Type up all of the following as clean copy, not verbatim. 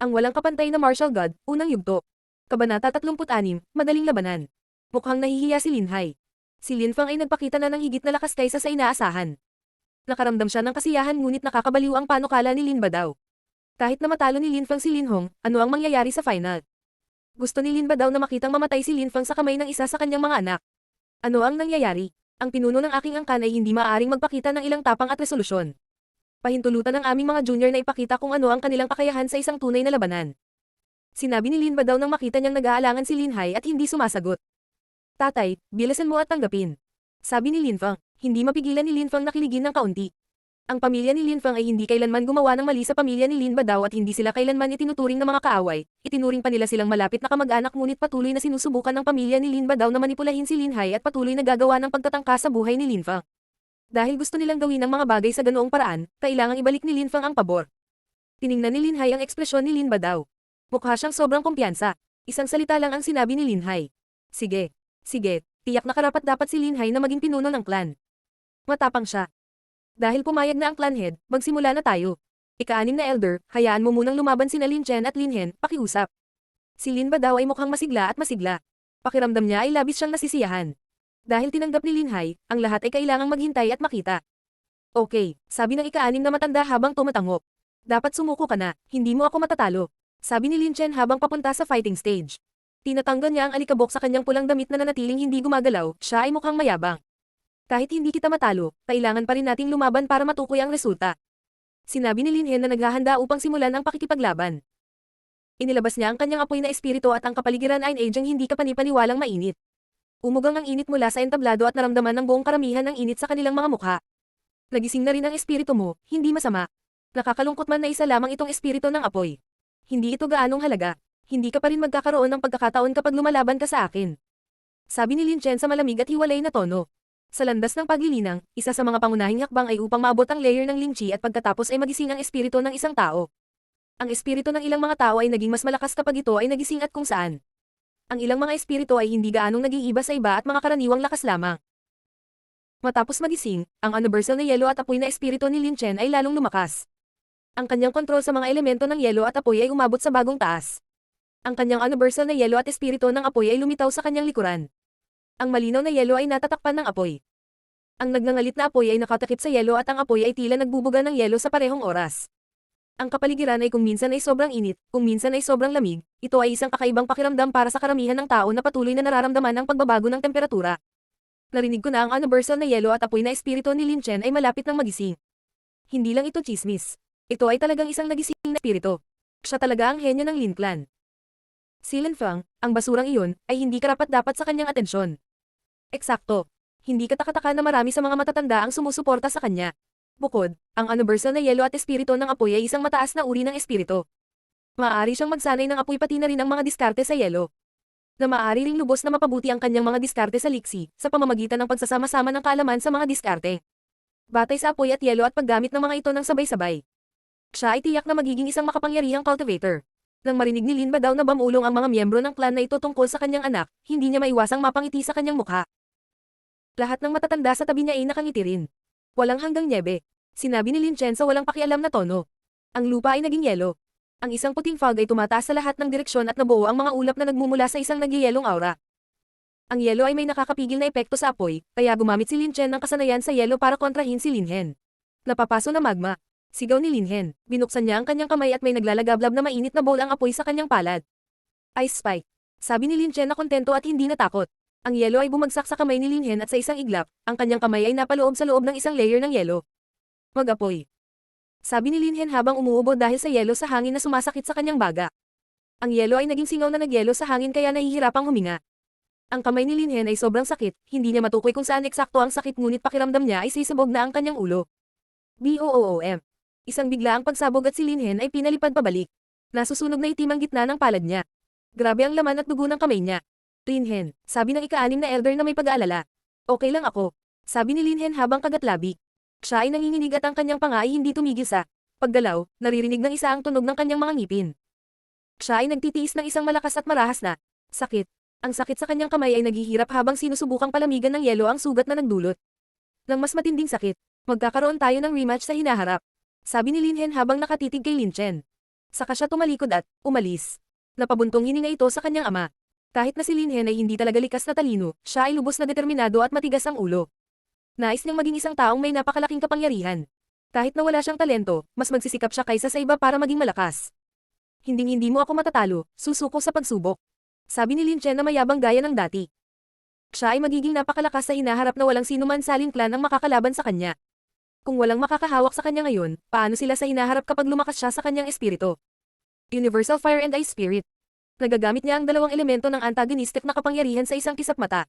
Ang walang kapantay na martial god, unang yugto. Kabanata 36, Madaling Labanan. Mukhang nahihiya si Linhai. Si Linfang ay nagpakita na ng higit na lakas kaysa sa inaasahan. Nakaramdam siya ng kasiyahan ngunit nakakabaliw ang panukala ni Lin Badaw. Kahit na matalo ni Linfang si Linhong, ano ang mangyayari sa final? Gusto ni Lin Badaw na makitang mamatay si Linfang sa kamay ng isa sa kanyang mga anak. Ano ang nangyayari? Ang pinuno ng aking angkan ay hindi maaaring magpakita ng ilang tapang at resolusyon. Pahintulutan ng aming mga junior na ipakita kung ano ang kanilang kakayahan sa isang tunay na labanan. Sinabi ni Lin Badaw nang makita niyang nag-aalangan si Linhai at hindi sumasagot. Tatay, bilisan mo at tanggapin. Sabi ni Linfang, hindi mapigilan ni Linfang na kiligin ng kaunti. Ang pamilya ni Linfang ay hindi kailanman gumawa ng mali sa pamilya ni Lin Badaw at hindi sila kailanman itinuturing na mga kaaway. Itinuring pa nila silang malapit na kamag-anak ngunit patuloy na sinusubukan ng pamilya ni Lin Badaw na manipulahin si Linhai at patuloy na gagawa ng pagtatangka sa buhay ni Linfang. Dahil gusto nilang gawin ang mga bagay sa ganoong paraan, kailangang ibalik ni Linfang ang pabor. Tiningnan ni Linhai ang ekspresyon ni Lin Badaw. Mukha siyang sobrang kumpiyansa. Isang salita lang ang sinabi ni Linhai. Sige. Sige, tiyak na karapat-dapat si Linhai na maging pinuno ng clan. Matapang siya. Dahil pumayag na ang clan head, magsimula na tayo. Ika-6 na elder, hayaan mo munang lumaban sina Lin Chen at Lin Hen, pakiusap. Si Lin Badaw ay mukhang masigla at masigla. Pakiramdam niya ay labis siyang nasisiyahan. Dahil tinanggap ni Linhai, ang lahat ay kailangang maghintay at makita. Okay, sabi ng ika-6 na matanda habang tumatangop. Dapat sumuko ka na, hindi mo ako matatalo. Sabi ni Lin Chen habang papunta sa fighting stage. Tinatanggal niya ang alikabok sa kanyang pulang damit na nanatiling hindi gumagalaw, siya ay mukhang mayabang. Kahit hindi kita matalo, kailangan pa rin nating lumaban para matukoy ang resulta. Sinabi ni Lin Hen na naghahanda upang simulan ang pakikipaglaban. Inilabas niya ang kanyang apoy na espiritu at ang kapaligiran ay adyang hindi kapanipaniwalang mainit. Umugang ang init mula sa entablado at naramdaman ng buong karamihan ang init sa kanilang mga mukha. Nagising na rin ang espiritu mo, hindi masama. Nakakalungkot man na isa lamang itong espiritu ng apoy. Hindi ito gaanong halaga. Hindi ka pa rin magkakaroon ng pagkakataon kapag lumalaban ka sa akin. Sabi ni Lin Chen sa malamig at hiwalay na tono. Sa landas ng paglilinang, isa sa mga pangunahing hakbang ay upang maabot ang layer ng Ling Chi at pagkatapos ay magising ang espiritu ng isang tao. Ang espiritu ng ilang mga tao ay naging mas malakas kapag ito ay nagising at kung saan. Ang ilang mga espiritu ay hindi gaanong naging iba sa iba at mga karaniwang lakas lamang. Matapos magising, ang universal na yelo at apoy na espiritu ni Lin Chen ay lalong lumakas. Ang kanyang kontrol sa mga elemento ng yelo at apoy ay umabot sa bagong taas. Ang kanyang universal na yelo at espiritu ng apoy ay lumitaw sa kanyang likuran. Ang malinaw na yelo ay natatakpan ng apoy. Ang nagngangalit na apoy ay nakatakip sa yelo at ang apoy ay tila nagbubuga ng yelo sa parehong oras. Ang kapaligiran ay kung minsan ay sobrang init, kung minsan ay sobrang lamig, ito ay isang kakaibang pakiramdam para sa karamihan ng tao na patuloy na nararamdaman ang pagbabago ng temperatura. Narinig ko na ang universal na yelo at apoy na espiritu ni Lin Chen ay malapit ng magising. Hindi lang ito chismis. Ito ay talagang isang nagising na espiritu. Siya talaga ang henyo ng Lin Clan. Si Lin Fang, ang basurang iyon, ay hindi karapat-dapat sa kanyang atensyon. Eksakto. Hindi katakataka na marami sa mga matatanda ang sumusuporta sa kanya. Bukod, ang universal na yelo at espiritu ng apoy ay isang mataas na uri ng espiritu. Maaari siyang magsanay ng apoy pati na rin ang mga diskarte sa yelo. Na maaari ring lubos na mapabuti ang kanyang mga diskarte sa liksi, sa pamamagitan ng pagsasama-sama ng kaalaman sa mga diskarte. Batay sa apoy at yelo at paggamit ng mga ito ng sabay-sabay. Siya ay tiyak na magiging isang makapangyarihang cultivator. Nang marinig ni Lin Badaw na bamulong ang mga miyembro ng clan na ito tungkol sa kanyang anak, hindi niya maiwasang mapangiti sa kanyang mukha. Lahat ng matatanda sa tabi niya ay nakangiti rin. Walang hanggang nyebe. Sinabi ni Lin Chen sa walang pakialam na tono. Ang lupa ay naging yelo. Ang isang puting fog ay tumataas sa lahat ng direksyon at nabuo ang mga ulap na nagmumula sa isang nagyayelong aura. Ang yelo ay may nakakapigil na epekto sa apoy, kaya gumamit si Lin Chen ng kasanayan sa yelo para kontrahin si Lin Hen. Napapaso na magma. Sigaw ni Lin Hen. Binuksan niya ang kanyang kamay at may naglalagablab na mainit na bowl ang apoy sa kanyang palad. Ice spike. Sabi ni Lin Chen na kontento at hindi natakot. Ang yelo ay bumagsak sa kamay ni Lin Hen at sa isang iglap, ang kanyang kamay ay napaloob sa loob ng isang layer ng yelo. Mag-apoy. Sabi ni Lin Hen habang umuubo dahil sa yelo sa hangin na sumasakit sa kanyang baga. Ang yelo ay naging singaw na nagyelo sa hangin kaya nahihirapang huminga. Ang kamay ni Lin Hen ay sobrang sakit, hindi niya matukoy kung saan eksakto ang sakit ngunit pakiramdam niya ay sisabog na ang kanyang ulo. BOOM. Isang biglaang pagsabog at si Lin Hen ay pinalipad pabalik. Nasusunog na itim ang gitna ng palad niya. Grabe ang laman at dugo ng kamay niya. Lin Hen, sabi ng ika-6 na elder na may pag-aalala. Okay lang ako. Sabi ni Lin Hen habang kagatlabi. Siya ay nanginginig at ang kanyang panga ay hindi tumigil sa paggalaw, naririnig ng isa ang tunog ng kanyang mga ngipin. Siya ay nagtitiis ng isang malakas at marahas na sakit. Ang sakit sa kanyang kamay ay naghihirap habang sinusubukang palamigan ng yelo ang sugat na nagdulot ng mas matinding sakit. Magkakaroon tayo ng rematch sa hinaharap. Sabi ni Lin Hen habang nakatitig kay Lin Chen. Saka siya tumalikod at umalis. Napabuntong hininga ito sa kanyang ama. Kahit na si Linhen ay hindi talaga likas na talino, siya ay lubos na determinado at matigas ang ulo. Nais niyang maging isang taong may napakalaking kapangyarihan. Kahit na wala siyang talento, mas magsisikap siya kaysa sa iba para maging malakas. Hinding-hindi mo ako matatalo, susuko sa pagsubok. Sabi ni Lin Chen na mayabang gaya ng dati. Siya ay magiging napakalakas sa hinaharap na walang sinuman sa Lin Clan ang makakalaban sa kanya. Kung walang makakahawak sa kanya ngayon, paano sila sa hinaharap kapag lumakas siya sa kanyang espiritu? Universal Fire and Ice Spirit. Nagagamit niya ang dalawang elemento ng antagonistic na kapangyarihan sa isang kisap mata.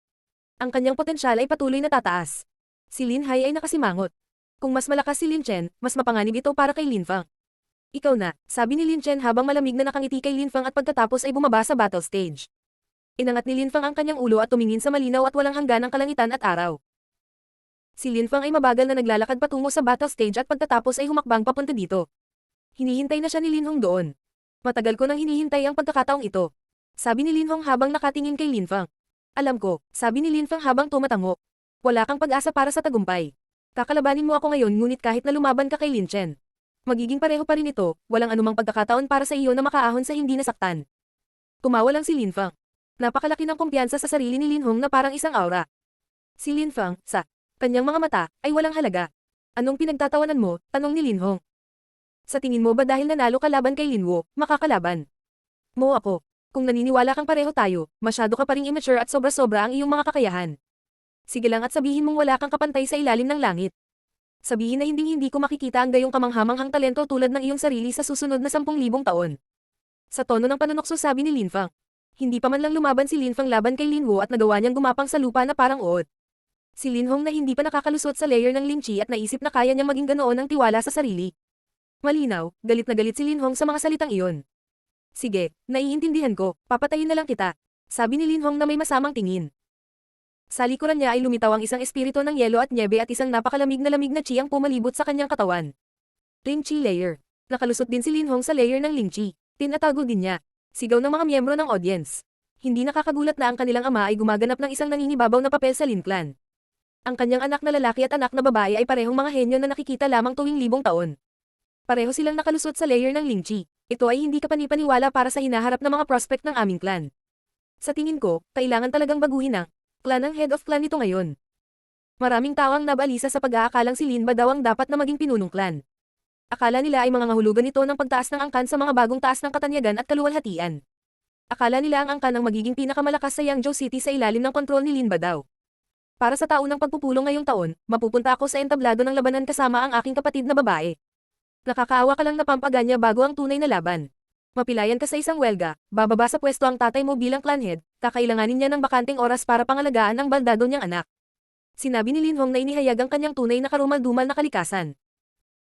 Ang kanyang potensyal ay patuloy na tataas. Si Lin Hai ay nakasimangot. Kung mas malakas si Lin Chen, mas mapanganib ito para kay Lin Fang. Ikaw na, sabi ni Lin Chen habang malamig na nakangiti kay Lin Fang at pagkatapos ay bumaba sa battle stage. Inangat ni Lin Fang ang kanyang ulo at tumingin sa malinaw at walang hangganang kalangitan at araw. Si Lin Fang ay mabagal na naglalakad patungo sa battle stage at pagkatapos ay humakbang papunta dito. Hinihintay na siya ni Lin Hong doon. Matagal ko nang hinihintay ang pagkakataong ito. Sabi ni Lin Hong habang nakatingin kay Lin Fang. Alam ko, sabi ni Lin Fang habang tumatango. Wala kang pag-asa para sa tagumpay. Kakalabanin mo ako ngayon ngunit kahit na lumaban ka kay Lin Chen. Magiging pareho pa rin ito, walang anumang pagkakataon para sa iyo na makaahon sa hindi nasaktan. Tumawa lang si Lin Fang. Napakalaki ng kumpiyansa sa sarili ni Lin Hong na parang isang aura. Si Lin Fang, sa kanyang mga mata, ay walang halaga. Anong pinagtatawanan mo? Tanong ni Lin Hong. Sa tingin mo ba dahil nanalo ka laban kay Lin Wo, makakalaban mo ako? Kung naniniwala kang pareho tayo, masyado ka pa ring immature at sobra-sobra ang iyong mga kakayahan. Sige lang at sabihin mong wala kang kapantay sa ilalim ng langit. Sabihin na hindi ko makikita ang gayong kamanghamanghang talento tulad ng iyong sarili sa susunod na 10,000 taon. Sa tono ng panunokso sabi ni Lin Fang. Hindi pa man lang lumaban si Lin Fang laban kay Lin Wo at nagawa niyang gumapang sa lupa na parang uod. Si Lin Hong na hindi pa nakakalusot sa layer ng Lin Chi at naisip na kaya niyang maging ganoon ang tiwala sa sarili. Malinaw, galit na galit si Lin Hong sa mga salitang iyon. Sige, naiintindihan ko, papatayin na lang kita. Sabi ni Lin Hong na may masamang tingin. Sa likuran niya ay lumitaw ang isang espiritu ng yelo at nyebe at isang napakalamig na chi ang pumalibot sa kanyang katawan. Ling Chi layer. Nakalusot din si Lin Hong sa layer ng Ling Chi. Tinatago din niya. Sigaw ng mga miyembro ng audience. Hindi nakakagulat na ang kanilang ama ay gumaganap ng isang nangingibabaw na papel sa Lin Clan. Ang kanyang anak na lalaki at anak na babae ay parehong mga henyo na nakikita lamang tuwing 1,000 taon. Pareho silang nakalusot sa layer ng Ling Chi. Ito ay hindi kapanipaniwala para sa hinaharap na mga prospect ng aming clan. Sa tingin ko, kailangan talagang baguhin ang clan ng head of clan nito ngayon. Maraming tao ang nabalisa sa pag-aakalang si Lin Ba daw ang dapat na maging pinunong clan. Akala nila ay mga ngahulugan nito ng pagtaas ng angkan sa mga bagong taas ng katanyagan at kaluwalhatian. Akala nila ang angkan ang magiging pinakamalakas sa Yangzhou City sa ilalim ng kontrol ni Lin Ba daw. Para sa taon ng pagpupulong ngayong taon, mapupunta ako sa entablado ng labanan kasama ang aking kapatid na babae. Nakakaawa ka lang na pampaganya bago ang tunay na laban. Mapilayan ka sa isang welga, bababa sa pwesto ang tatay mo bilang clan head, kakailanganin niya ng bakanting oras para pangalagaan ang baldado niyang anak. Sinabi ni Lin Hong na inihayag ang kanyang tunay na karumal-dumal na kalikasan.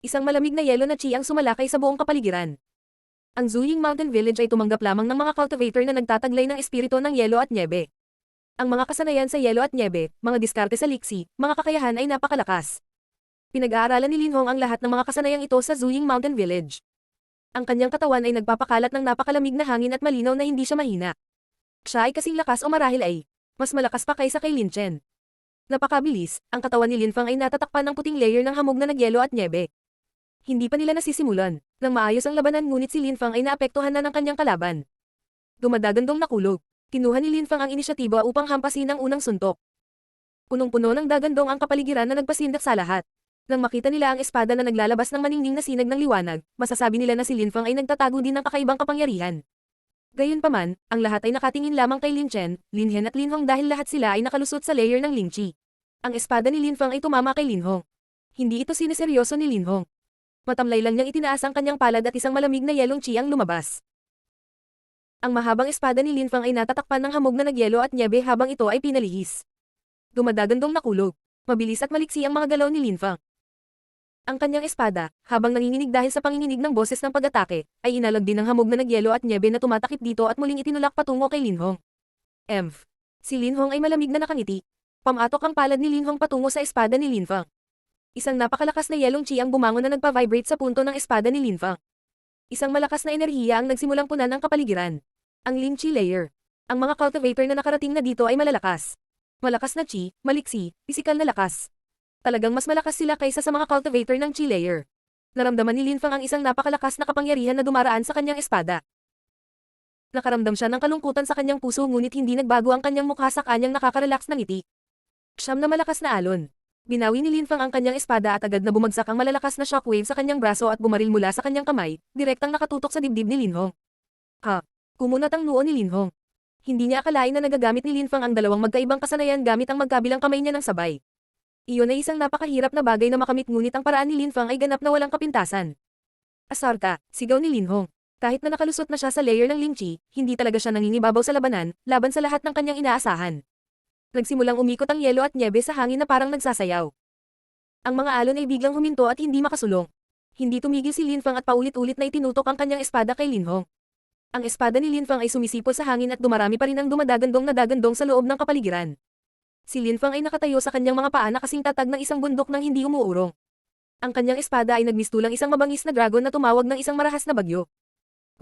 Isang malamig na yelo na chi ang sumalakay sa buong kapaligiran. Ang Zuying Mountain Village ay tumanggap lamang ng mga cultivator na nagtataglay ng espiritu ng yelo at nyebe. Ang mga kasanayan sa yelo at nyebe, mga diskarte sa liksi, mga kakayahan ay napakalakas. Pinag-aaralan ni Lin Hong ang lahat ng mga kasanayang ito sa Zuying Mountain Village. Ang kanyang katawan ay nagpapakalat ng napakalamig na hangin at malinaw na hindi siya mahina. Siya ay kasing lakas o marahil ay mas malakas pa kaysa kay Lin Chen. Napakabilis, ang katawan ni Lin Fang ay natatakpan ng puting layer ng hamog na nagyelo at nyebe. Hindi pa nila nasisimulan. Nang maayos ang labanan ngunit si Lin Fang ay naapektuhan na ng kanyang kalaban. Dumadagandong nakulog. Kinuha ni Lin Fang ang inisyatiba upang hampasin ang unang suntok. Punong-puno ng dagandong ang kapaligiran na nagpasindak sa lahat. Nang makita nila ang espada na naglalabas ng maningning na sinag ng liwanag, masasabi nila na si Lin Fang ay nagtatago din ng kakaibang kapangyarihan. Gayunpaman, ang lahat ay nakatingin lamang kay Lin Chen, Lin Hen at Lin Hong dahil lahat sila ay nakalusot sa layer ng Ling Chi. Ang espada ni Lin Fang ay tumama kay Lin Hong. Hindi ito sineseryoso ni Lin Hong. Matamlay lang niyang itinaas ang kanyang palad at isang malamig na yelong chi ang lumabas. Ang mahabang espada ni Lin Fang ay natatakpan ng hamog na nagyelo at nyebe habang ito ay pinalihis. Dumadagandong nakulog. Mabilis at maliksi ang mga galaw ni Lin Fang. Ang kanyang espada, habang nanginginig dahil sa panginginig ng boses ng pag-atake, ay inalag din ng hamog na nagyelo at nyebe na tumatakip dito at muling itinulak patungo kay Lin Hong. Emph. Si Lin Hong ay malamig na nakangiti. Pamatok ang palad ni Lin Hong patungo sa espada ni Lin Fang. Isang napakalakas na yelong chi ang bumangon na nagpa-vibrate sa punto ng espada ni Lin Fang. Isang malakas na enerhiya ang nagsimulang punan ng kapaligiran. Ang Ling Chi layer. Ang mga cultivator na nakarating na dito ay malalakas. Malakas na chi, maliksi, pisikal na lakas. Talagang mas malakas sila kaysa sa mga cultivator ng Chi layer. Naramdaman ni Lin Fang ang isang napakalakas na kapangyarihan na dumaraan sa kanyang espada. Nakaramdam siya ng kalungkutan sa kanyang puso ngunit hindi nagbago ang kanyang mukha sa kanyang nakaka-relax na ngiti. Siyam na malakas na alon. Binawi ni Lin Fang ang kanyang espada at agad na bumagsak ang malalakas na shockwave sa kanyang braso at bumaril mula sa kanyang kamay, direktang nakatutok sa dibdib ni Lin Hong. Ha! Kumunat ang noo ni Lin Hong. Hindi niya akalain na nagagamit ni Lin Fang ang dalawang magkaibang kasanayan gamit ang magkabilang kamay niya ng sabay. Iyon ay isang napakahirap na bagay na makamit ngunit ang paraan ni Lin Fang ay ganap na walang kapintasan. Asar ka, sigaw ni Lin Hong. Kahit na nakalusot na siya sa layer ng Ling Chi, hindi talaga siya nangingibabaw sa labanan, laban sa lahat ng kanyang inaasahan. Nagsimulang umikot ang yelo at nyebe sa hangin na parang nagsasayaw. Ang mga alon ay biglang huminto at hindi makasulong. Hindi tumigil si Lin Fang at paulit-ulit na itinutok ang kanyang espada kay Lin Hong. Ang espada ni Lin Fang ay sumisipol sa hangin at dumarami pa rin ang dumadagandong na dagandong sa loob ng kapaligiran. Si Lin Fang ay nakatayo sa kanyang mga paa na kasing tatag ng isang bundok nang hindi umuurong. Ang kanyang espada ay nagmistulang isang mabangis na dragon na tumawag ng isang marahas na bagyo.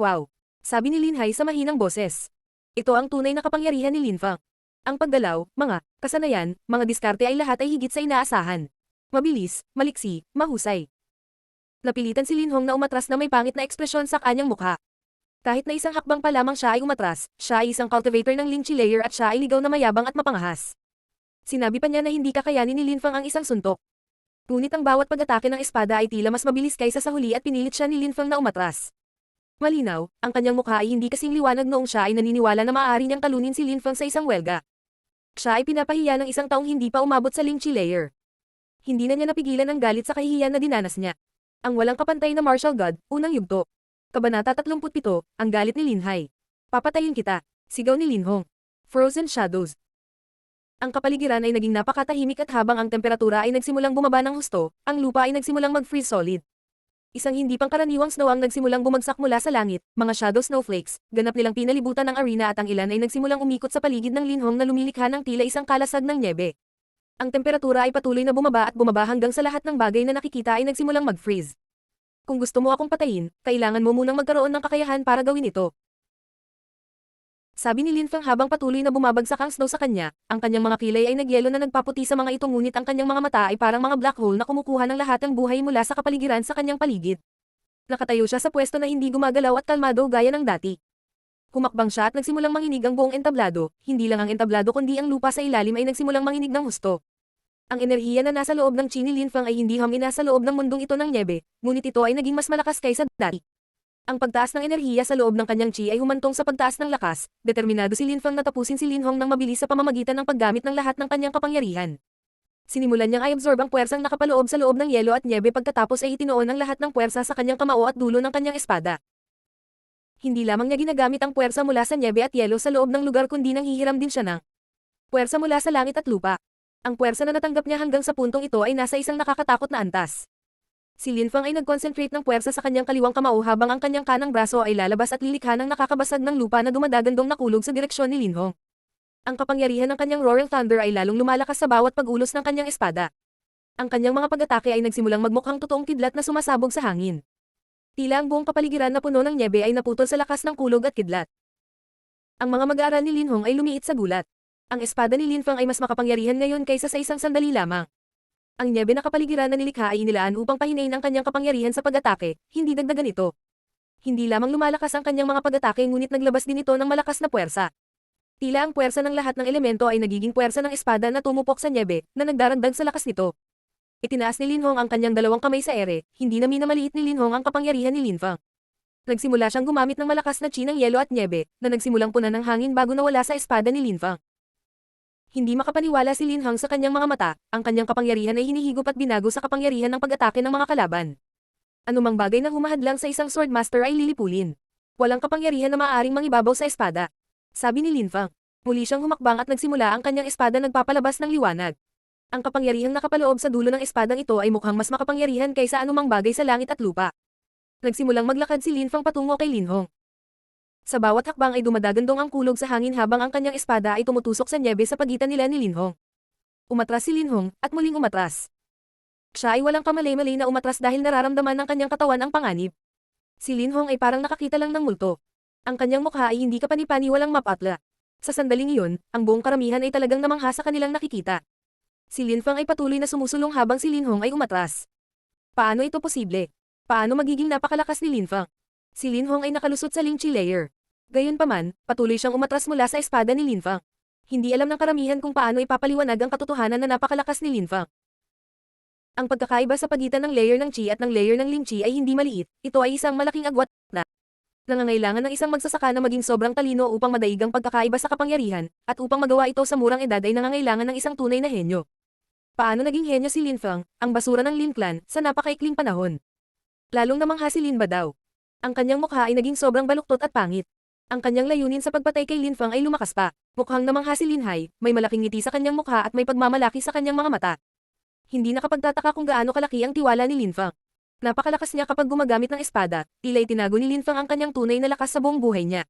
Wow! Sabi ni Lin Hai sa mahinang boses. Ito ang tunay na kapangyarihan ni Lin Fang. Ang paggalaw, mga kasanayan, mga diskarte ay lahat ay higit sa inaasahan. Mabilis, maliksi, mahusay. Napilitan si Lin Hong na umatras na may pangit na ekspresyon sa kanyang mukha. Kahit na isang hakbang pa lamang siya ay umatras, siya ay isang cultivator ng Ling Chi layer at siya ay ligaw na mayabang at mapangahas. Sinabi pa niya na hindi kakayanin ni Lin Fang ang isang suntok. Ngunit ang bawat pag-atake ng espada ay tila mas mabilis kaysa sa huli at pinilit siya ni Lin Fang na umatras. Malinaw, ang kanyang mukha ay hindi kasing liwanag noong siya ay naniniwala na maaari niyang talunin si Lin Fang sa isang welga. Siya ay pinapahiya ng isang taong hindi pa umabot sa Ling Chi layer. Hindi na niya napigilan ang galit sa kahihiyan na dinanas niya. Ang walang kapantay na martial god, unang yugto. Kabanata 37, ang galit ni Lin Hai. Papatayin kita, sigaw ni Lin Hong. Frozen Shadows. Ang kapaligiran ay naging napakatahimik at habang ang temperatura ay nagsimulang bumaba ng husto, ang lupa ay nagsimulang mag-freeze solid. Isang hindi pangkaraniwang snow ang nagsimulang bumagsak mula sa langit, mga shadow snowflakes, ganap nilang pinalibutan ng arena at ang ilan ay nagsimulang umikot sa paligid ng Lin Hong na lumilikha ng tila isang kalasag ng nyebe. Ang temperatura ay patuloy na bumaba at bumaba hanggang sa lahat ng bagay na nakikita ay nagsimulang mag-freeze. Kung gusto mo akong patayin, kailangan mo munang magkaroon ng kakayahan para gawin ito. Sabi ni Lin Fang habang patuloy na bumabagsak ang snow sa kanya, ang kanyang mga kilay ay nagyelo na nagpaputi sa mga ito ngunit ang kanyang mga mata ay parang mga black hole na kumukuha ng lahat ng buhay mula sa kapaligiran sa kanyang paligid. Nakatayo siya sa pwesto na hindi gumagalaw at kalmado gaya ng dati. Humakbang siya at nagsimulang manginig ang buong entablado, hindi lang ang entablado kundi ang lupa sa ilalim ay nagsimulang manginig ng husto. Ang enerhiya na nasa loob ng chi ni Lin Fang ay hindi hamina sa loob ng mundong ito ng nyebe, ngunit ito ay naging mas malakas kaysa dati. Ang pagtaas ng enerhiya sa loob ng kanyang chi ay humantong sa pagtaas ng lakas, determinado si Lin Fang na tapusin si Lin Hong ng mabilis sa pamamagitan ng paggamit ng lahat ng kanyang kapangyarihan. Sinimulan niyang i-absorb ang puwersang nakapaloob sa loob ng yelo at nyebe pagkatapos ay itinoon ang lahat ng puwersa sa kanyang kamao at dulo ng kanyang espada. Hindi lamang niya ginagamit ang puwersa mula sa nyebe at yelo sa loob ng lugar kundi nanghihiram din siya ng puwersa mula sa langit at lupa. Ang puwersa na natanggap niya hanggang sa puntong ito ay nasa isang nakakatakot na antas. Si Lin Fang ay nag-concentrate ng puwersa sa kanyang kaliwang kamao habang ang kanyang kanang braso ay lalabas at lilikha ng nakakabasag ng lupa na dumadagandong nakulog sa direksyon ni Lin Hong. Ang kapangyarihan ng kanyang Royal Thunder ay lalong lumalakas sa bawat pag-ulos ng kanyang espada. Ang kanyang mga pag-atake ay nagsimulang magmukhang totoong kidlat na sumasabog sa hangin. Tila ang buong kapaligiran na puno ng nyebe ay naputol sa lakas ng kulog at kidlat. Ang mga mag-aaral ni Lin Hong ay lumiit sa gulat. Ang espada ni Lin Fang ay mas makapangyarihan ngayon kaysa sa isang sandali lamang. Ang nyebe na kapaligiran na nilikha ay inilaan upang pahinain ang kanyang kapangyarihan sa pag-atake, hindi dagdagan ito. Hindi lamang lumalakas ang kanyang mga pag-atake ngunit naglabas din ito ng malakas na puwersa. Tila ang puwersa ng lahat ng elemento ay nagiging puwersa ng espada na tumupok sa nyebe, na nagdaragdag sa lakas nito. Itinaas ni Lin Hong ang kanyang dalawang kamay sa ere, hindi na minamaliit ni Lin Hong ang kapangyarihan ni Lin Fang. Nagsimula siyang gumamit ng malakas na chi ng yelo at nyebe, na nagsimulang punan ng hangin bago nawala sa espada ni Lin Fang. Hindi makapaniwala si Lin Hong sa kanyang mga mata, ang kanyang kapangyarihan ay hinihigop at binago sa kapangyarihan ng pag-atake ng mga kalaban. Anumang bagay na humahadlang sa isang swordmaster ay lilipulin. Walang kapangyarihan na maaaring mangibabaw sa espada. Sabi ni Lin Fang. Muli siyang humakbang at nagsimula ang kanyang espada nagpapalabas ng liwanag. Ang kapangyarihang nakapaloob sa dulo ng espadang ito ay mukhang mas makapangyarihan kaysa anumang bagay sa langit at lupa. Nagsimulang maglakad si Lin Fang patungo kay Lin Hong. Sa bawat hakbang ay dumadagandong ang kulog sa hangin habang ang kanyang espada ay tumutusok sa nyebe sa pagitan nila ni Lin Hong. Umatras si Lin Hong, at muling umatras. Siya ay walang kamalay-malay na umatras dahil nararamdaman ng kanyang katawan ang panganib. Si Lin Hong ay parang nakakita lang ng multo. Ang kanyang mukha ay hindi kapani-pani walang mapatla. Sa sandaling iyon, ang buong karamihan ay talagang namangha sa kanilang nakikita. Si Lin Fang ay patuloy na sumusulong habang si Lin Hong ay umatras. Paano ito posible? Paano magiging napakalakas ni Lin Fang? Si Lin Hong ay nakalusot sa Ling Chi layer. Gayunpaman, patuloy siyang umatras mula sa espada ni Lin Fang. Hindi alam ng karamihan kung paano ipapaliwanag ang katotohanan na napakalakas ni Lin Fang. Ang pagkakaiba sa pagitan ng layer ng Qi at ng layer ng Ling Qi ay hindi maliit, ito ay isang malaking agwat na nangangailangan ng isang magsasaka na maging sobrang talino upang madaig ang pagkakaiba sa kapangyarihan, at upang magawa ito sa murang edad ay nangangailangan ng isang tunay na henyo. Paano naging henyo si Lin Fang, ang basura ng Lin Clan, sa napakaikling panahon? Lalong namangha si Lin Badaw. Ang kanyang mukha ay naging sobrang baluktot at pangit. Ang kanyang layunin sa pagpatay kay Lin Fang ay lumakas pa. Mukhang namangha si Lin Hai, may malaking ngiti sa kanyang mukha at may pagmamalaki sa kanyang mga mata. Hindi nakapagtataka kung gaano kalaki ang tiwala ni Lin Fang. Napakalakas niya kapag gumagamit ng espada, tila itinago ni Lin Fang ang kanyang tunay na lakas sa buong buhay niya.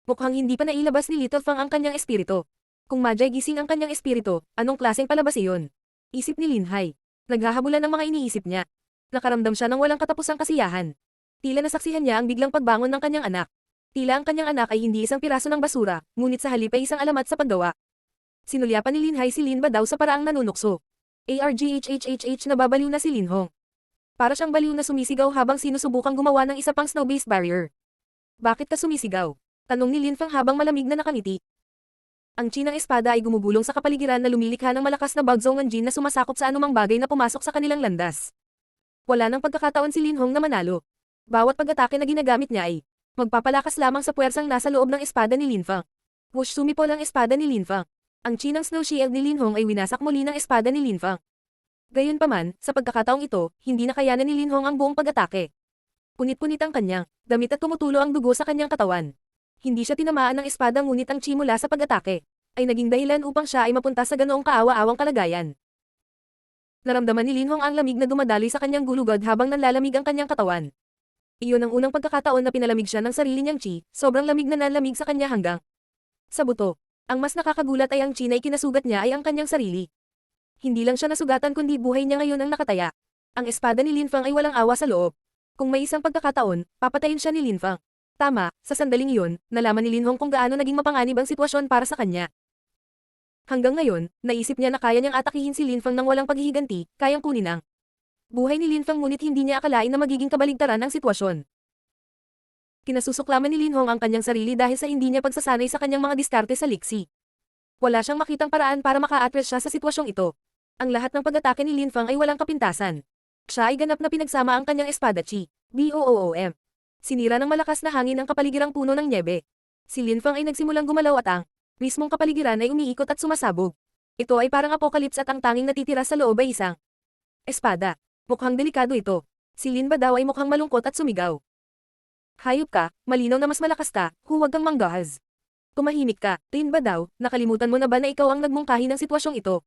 Mukhang hindi pa nailabas ni Little Fang ang kanyang espiritu. Kung madyay gising ang kanyang espiritu, anong klaseng palabas iyon? Isip ni Lin Hai. Naghahabulan ng mga iniisip niya. Nakaramdam siya ng walang katapusang kasiyahan. Tila nasaksihan niya ang biglang pagbangon ng kanyang anak. Tila ang kanyang anak ay hindi isang piraso ng basura, ngunit sa halip ay isang alamat sa paggawa. Sinulyapan ni Lin Hai si Lin Badaw sa paraang nanunukso. ARGHHHH nababaliw na si Lin Hong. Para siyang baliw na sumisigaw habang sinusubukang gumawa ng isa pang snow-based barrier. Bakit ka sumisigaw? Tanong ni Lin Fang habang malamig na nakangiti. Ang Qi ng espada ay gumugulong sa kapaligiran na lumilikha ng malakas na bagzong ng Jin na sumasakop sa anumang bagay na pumasok sa kanilang landas. Wala nang pagkakataon si Lin Hong na manalo. Bawat pag-atake na ginagamit niya ay magpapalakas lamang sa puwersang nasa loob ng espada ni Lin Fang. Whoosh, sumipol ang espada ni Lin Fang. Ang Qi ng Snow Shield ni Lin Hong ay winasak muli ng espada ni Lin Fang. Gayunpaman, sa pagkakataong ito, hindi nakayanan ni Lin Hong ang buong pag-atake. Punit-punit ang kanyang damit at tumutulo ang dugo sa kanyang katawan. Hindi siya tinamaan ng espada ngunit ang Qi mula sa pag-atake ay naging dahilan upang siya ay mapunta sa ganoong kaawa-awang kalagayan. Naramdaman ni Lin Hong ang lamig na dumadaloy sa kanyang gulugod habang nanlalamig ang kanyang katawan. Iyon ang unang pagkakataon na pinalamig siya ng sarili niyang Qi, sobrang lamig na nanlamig sa kanya hanggang sa buto. Ang mas nakakagulat ay ang Qi na ikinasugat niya ay ang kanyang sarili. Hindi lang siya nasugatan kundi buhay niya ngayon ang nakataya. Ang espada ni Lin Fang ay walang awa sa loob. Kung may isang pagkakataon, papatayin siya ni Lin Fang. Tama, sa sandaling iyon, nalaman ni Lin Hong kung gaano naging mapanganib ang sitwasyon para sa kanya. Hanggang ngayon, naisip niya na kaya niyang atakihin si Lin Fang nang walang paghihiganti, kayang kunin ang buhay ni Lin Fang ngunit hindi niya akalain na magiging kabaligtaran ang sitwasyon. Kinasusuklaman ni Lin Hong ang kanyang sarili dahil sa hindi niya pagsasanay sa kanyang mga diskarte sa liksi. Wala siyang makitang paraan para maka-address siya sa sitwasyong ito. Ang lahat ng pag-atake ni Lin Fang ay walang kapintasan. Siya ay ganap na pinagsama ang kanyang espada Qi. BOOM. Sinira ng malakas na hangin ang kapaligirang puno ng nyebe. Si Lin Fang ay nagsimulang gumalaw at ang mismong kapaligiran ay umiikot at sumasabog. Ito ay parang apocalypse at ang tanging natitira sa loob ay isang espada. Mukhang delikado ito. Si Lin Badaw ay mukhang malungkot at sumigaw. Hayop ka, malinaw na mas malakas ka, huwag kang manggahas. Tumahimik ka, Lin Badaw, nakalimutan mo na ba na ikaw ang nagmungkahi ng sitwasyong ito?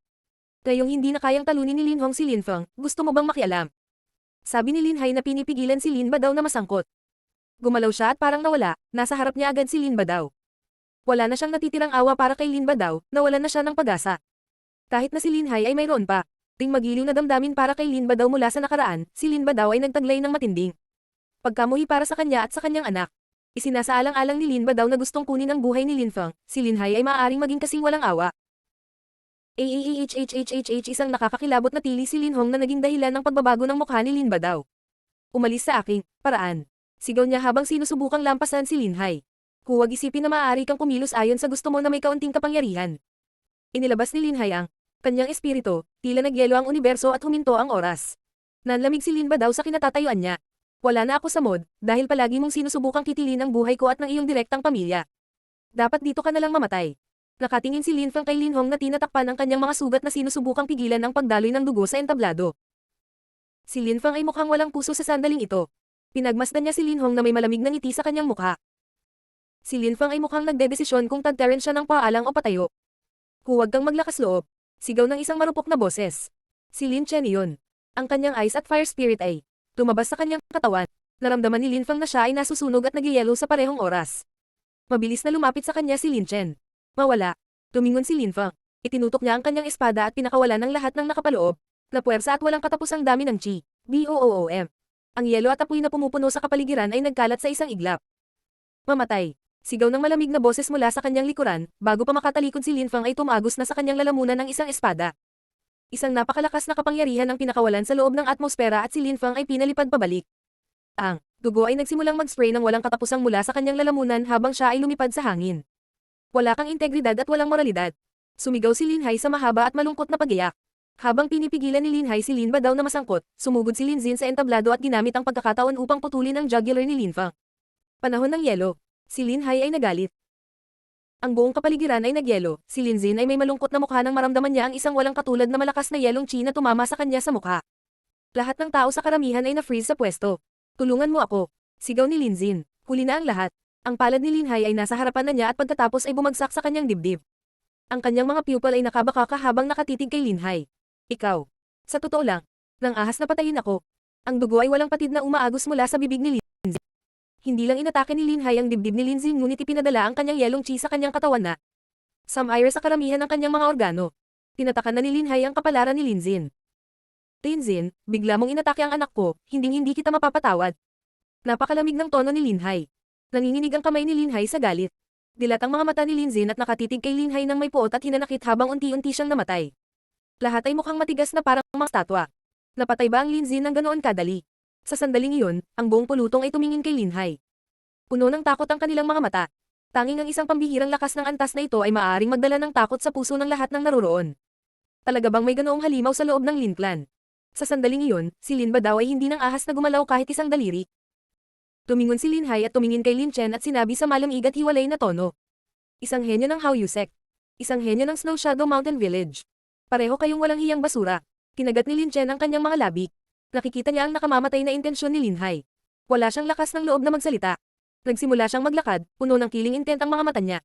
Gayong hindi na kayang talunin ni Lin Hong si Lin Fang, gusto mo bang makialam? Sabi ni Lin Hai na pinipigilan si Lin Badaw na masangkot. Gumalaw siya at parang nawala, nasa harap niya agad si Lin Badaw. Wala na siyang natitirang awa para kay Lin Badaw, nawalan na siya ng pag-asa. Kahit na si Lin Hai ay mayroon pa ting magiliw na damdamin para kay Lin Badaw mula sa nakaraan, si Lin Badaw ay nagtaglay ng matinding pagkamuhi para sa kanya at sa kanyang anak. Isinasaalang-alang ni Lin Badaw na gustong kunin ang buhay ni Lin Fang, si Lin Hai ay maaaring maging kasing walang awa. Isang nakakakilabot na tili si Lin Hong na naging dahilan ng pagbabago ng mukha ni Lin Badaw. Umalis sa aking paraan. Sigaw niya habang sinusubukang lampasan si Lin Hai. Huwag isipin na maaari kang kumilos ayon sa gusto mo na may kaunting kapangyarihan. Inilabas ni Lin Hai ang kanyang espiritu, tila nagyelo ang universo at huminto ang oras. Nanlamig si Lin Badaw sa kinatatayuan niya. Wala na ako sa mod, dahil palagi mong sinusubukang kitilin ang buhay ko at ng iyong direktang pamilya. Dapat dito ka na lang mamatay. Nakatingin si Lin Fang kay Lin Hong na tinatakpan ang kanyang mga sugat na sinusubukang pigilan ang pagdaloy ng dugo sa entablado. Si Lin Fang ay mukhang walang puso sa sandaling ito. Pinagmasdan niya si Lin Hong na may malamig na ngiti sa kanyang mukha. Si Lin Fang ay mukhang nagdedesisyon kung tagteren siya ng paalang o patayo. Huwag kang maglakas loob. Sigaw ng isang marupok na boses. Si Lin Chen iyon. Ang kanyang ice at fire spirit ay tumabas sa kanyang katawan. Naramdaman ni Lin Fang na siya ay nasusunog at nagyayelo sa parehong oras. Mabilis na lumapit sa kanya si Lin Chen. Mawala. Tumingon si Lin Fang. Itinutok niya ang kanyang espada at pinakawala ng lahat ng nakapaloob, na puwersa at walang katapusang dami ng Qi. BOOM. Ang yelo at apoy na pumupuno sa kapaligiran ay nagkalat sa isang iglap. Mamatay. Sigaw ng malamig na boses mula sa kanyang likuran, bago pa makatalikod si Lin Fang ay tumagos na sa kanyang lalamunan ng isang espada. Isang napakalakas na kapangyarihan ang pinakawalan sa loob ng atmosfera at si Lin Fang ay pinalipad pabalik. Ang dugo ay nagsimulang mag-spray ng walang katapusang mula sa kanyang lalamunan habang siya ay lumipad sa hangin. Wala kang integridad at walang moralidad. Sumigaw si Lin Hai sa mahaba at malungkot na pagiyak. Habang pinipigilan ni Lin Hai si Lin Ba daw na masangkot, sumugod si Lin Zin sa entablado at ginamit ang pagkakataon upang putulin ang jugular ni Lin Fang. Panahon ng yelo. Si Lin Hai ay nagalit. Ang buong kapaligiran ay nagyelo. Si Lin Zin ay may malungkot na mukha nang maramdaman niya ang isang walang katulad na malakas na yelong chi na tumama sa kanya sa mukha. Lahat ng tao sa karamihan ay na-freeze sa pwesto. Tulungan mo ako. Sigaw ni Lin Zin. Huli na ang lahat. Ang palad ni Lin Hai ay nasa harapan na niya at pagkatapos ay bumagsak sa kanyang dibdib. Ang kanyang mga pupil ay nakabakaka habang nakatitig kay Lin Hai. Ikaw. Sa totoo lang, nang ahas na patayin ako. Ang dugo ay walang patid na umaagos mula sa bibig ni Lin Zin. Hindi lang inatake ni Lin Hai ang dibdib ni Lin Zin ngunit ipinadala ang kanyang yelong chi sa kanyang katawan na some-ire sa karamihan ng kanyang mga organo. Tinatakan na ni Lin Hai ang kapalaran ni Lin Zin. Lin Zin, bigla mong inatake ang anak ko, hindi kita mapapatawad. Napakalamig ng tono ni Lin Hai. Nanginginig ang kamay ni Lin Hai sa galit. Dilat ang mga mata ni Lin Zin at nakatitig kay Lin Hai ng may puot at hinanakit habang unti-unti siyang namatay. Lahat ay mukhang matigas na parang mga statwa. Napatay ba ang Lin Zin ng ganoon kadali? Sa sandaling iyon, ang buong pulutong ay tumingin kay Lin Hai. Puno ng takot ang kanilang mga mata. Tanging ang isang pambihirang lakas ng antas na ito ay maaaring magdala ng takot sa puso ng lahat ng naroroon. Talaga bang may ganoong halimaw sa loob ng Lin clan? Sa sandaling iyon, si Lin Ba daw ay hindi nang ahas na gumalaw kahit isang daliri. Tumingon si Lin Hai at tumingin kay Lin Chen at sinabi sa malamig at hiwalay na tono. Isang henyo ng Hao Yusek. Isang henyo ng Snow Shadow Mountain Village. Pareho kayong walang hiyang basura. Kinagat ni Lin Chen ang kanyang mga labi. Nakikita niya ang nakamamatay na intensyon ni Lin Hai. Wala siyang lakas ng loob na magsalita. Nagsimula siyang maglakad, puno ng kiling intent ang mga mata niya.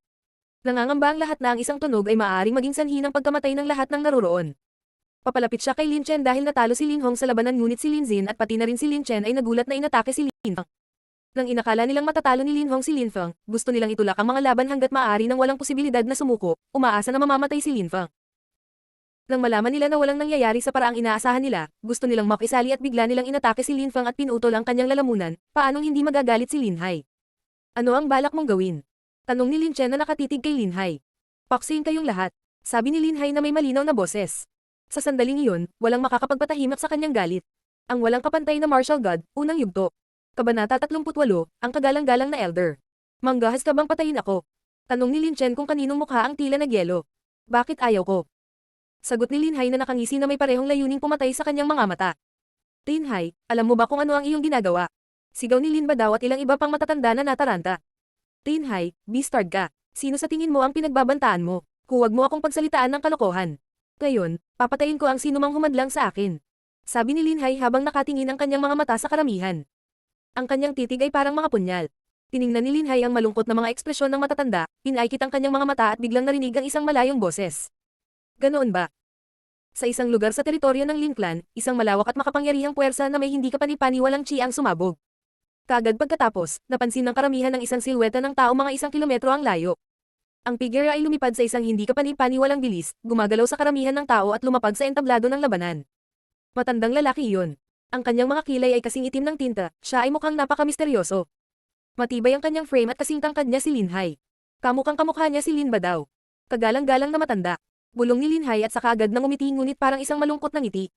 Nangangamba ang lahat na ang isang tunog ay maaaring maging sanhi ng pagkamatay ng lahat ng naroroon. Papalapit siya kay Lin Chen dahil natalo si Lin Hong sa labanan ngunit si Lin Zin at pati na rin si Lin Chen ay nagulat na inatake si Lin Fang. Nang inakala nilang matatalo ni Lin Hong si Lin Fang, gusto nilang itulak ang mga laban hanggat maaari nang walang posibilidad na sumuko, umaasa na mamamatay si Lin Fang. Nang malaman nila na walang nangyayari sa paraang inaasahan nila, gusto nilang makisali at bigla nilang inatake si Lin Fang at pinutol ang kanyang lalamunan, paanong hindi magagalit si Lin Hai? Ano ang balak mong gawin? Tanong ni Lin Chen na nakatitig kay Lin Hai. Paksiin kayong lahat, sabi ni Lin Hai na may malinaw na boses. Sa sandaling iyon, walang makakapagpatahimik sa kanyang galit. Ang walang kapantay na martial god, unang yugto. Kabanata 38, ang kagalang-galang na elder. Manggahas ka bang patayin ako? Tanong ni Lin Chen kung kaninong mukha ang tila nagyelo. Bakit ayaw ko? Sagot ni Lin Hai na nakangisi na may parehong layuning pumatay sa kanyang mga mata. Lin Hai, alam mo ba kung ano ang iyong ginagawa? Sigaw ni Lin Ba daw at ilang iba pang matatanda na nataranta. Lin Hai, bastard ka. Sino sa tingin mo ang pinagbabantaan mo? Huwag mo akong pagsalitaan ng kalokohan. Ngayon, papatayin ko ang sinumang humadlang sa akin. Sabi ni Lin Hai habang nakatingin ang kanyang mga mata sa karamihan. Ang kanyang titig ay parang mga punyal. Tiningnan ni Lin Hai ang malungkot na mga ekspresyon ng matatanda, pinaikit ang kanyang mga mata at biglang narinig ang isang malayong boses. Ganoon ba? Sa isang lugar sa teritoryo ng Lin Clan, isang malawak at makapangyarihang puwersa na may hindi kapani-paniwalang chi ang sumabog. Kagad pagkatapos, napansin ng karamihan ng isang silweta ng tao mga 1 kilometro ang layo. Ang figure ay lumipad sa isang hindi kapani-paniwalang bilis, gumagalaw sa karamihan ng tao at lumapag sa entablado ng labanan. Matandang lalaki iyon. Ang kanyang mga kilay ay kasing itim ng tinta, siya ay mukhang napakamisteryoso. Matibay ang kanyang frame at kasing tangkad niya si Lin Hai. Kamukhang kamukha niya si Lin Ba daw. Kagalang-galang na matanda. Bulong ni Lin Hai at saka agad nang umiti ngunit parang isang malungkot na ngiti.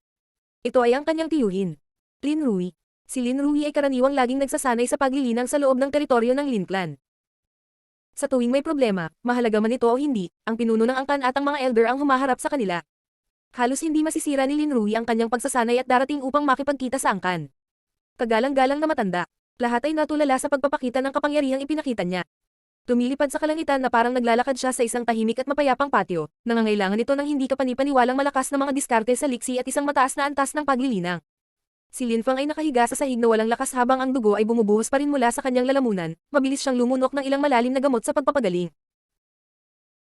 Ito ay ang kanyang tiyuhin. Lin Rui. Si Lin Rui ay karaniwang laging nagsasanay sa paglilinang sa loob ng teritoryo ng Lin Clan. Sa tuwing may problema, mahalaga man ito o hindi, ang pinuno ng angkan at ang mga elder ang humaharap sa kanila. Halos hindi masisira ni Lin Rui ang kanyang pagsasanay at darating upang makipagkita sa angkan. Kagalang-galang na matanda. Lahat ay natulala sa pagpapakita ng kapangyarihang ipinakita niya. Tumilipad sa kalangitan na parang naglalakad siya sa isang tahimik at mapayapang patio, nangangailangan ito ng hindi kapani-paniwalang malakas na mga diskarte sa liksi at isang mataas na antas ng paglilinang. Si Lin Fang ay nakahiga sa sahig na walang lakas habang ang dugo ay bumubuhos pa rin mula sa kanyang lalamunan, mabilis siyang lumunok ng ilang malalim na gamot sa pagpapagaling.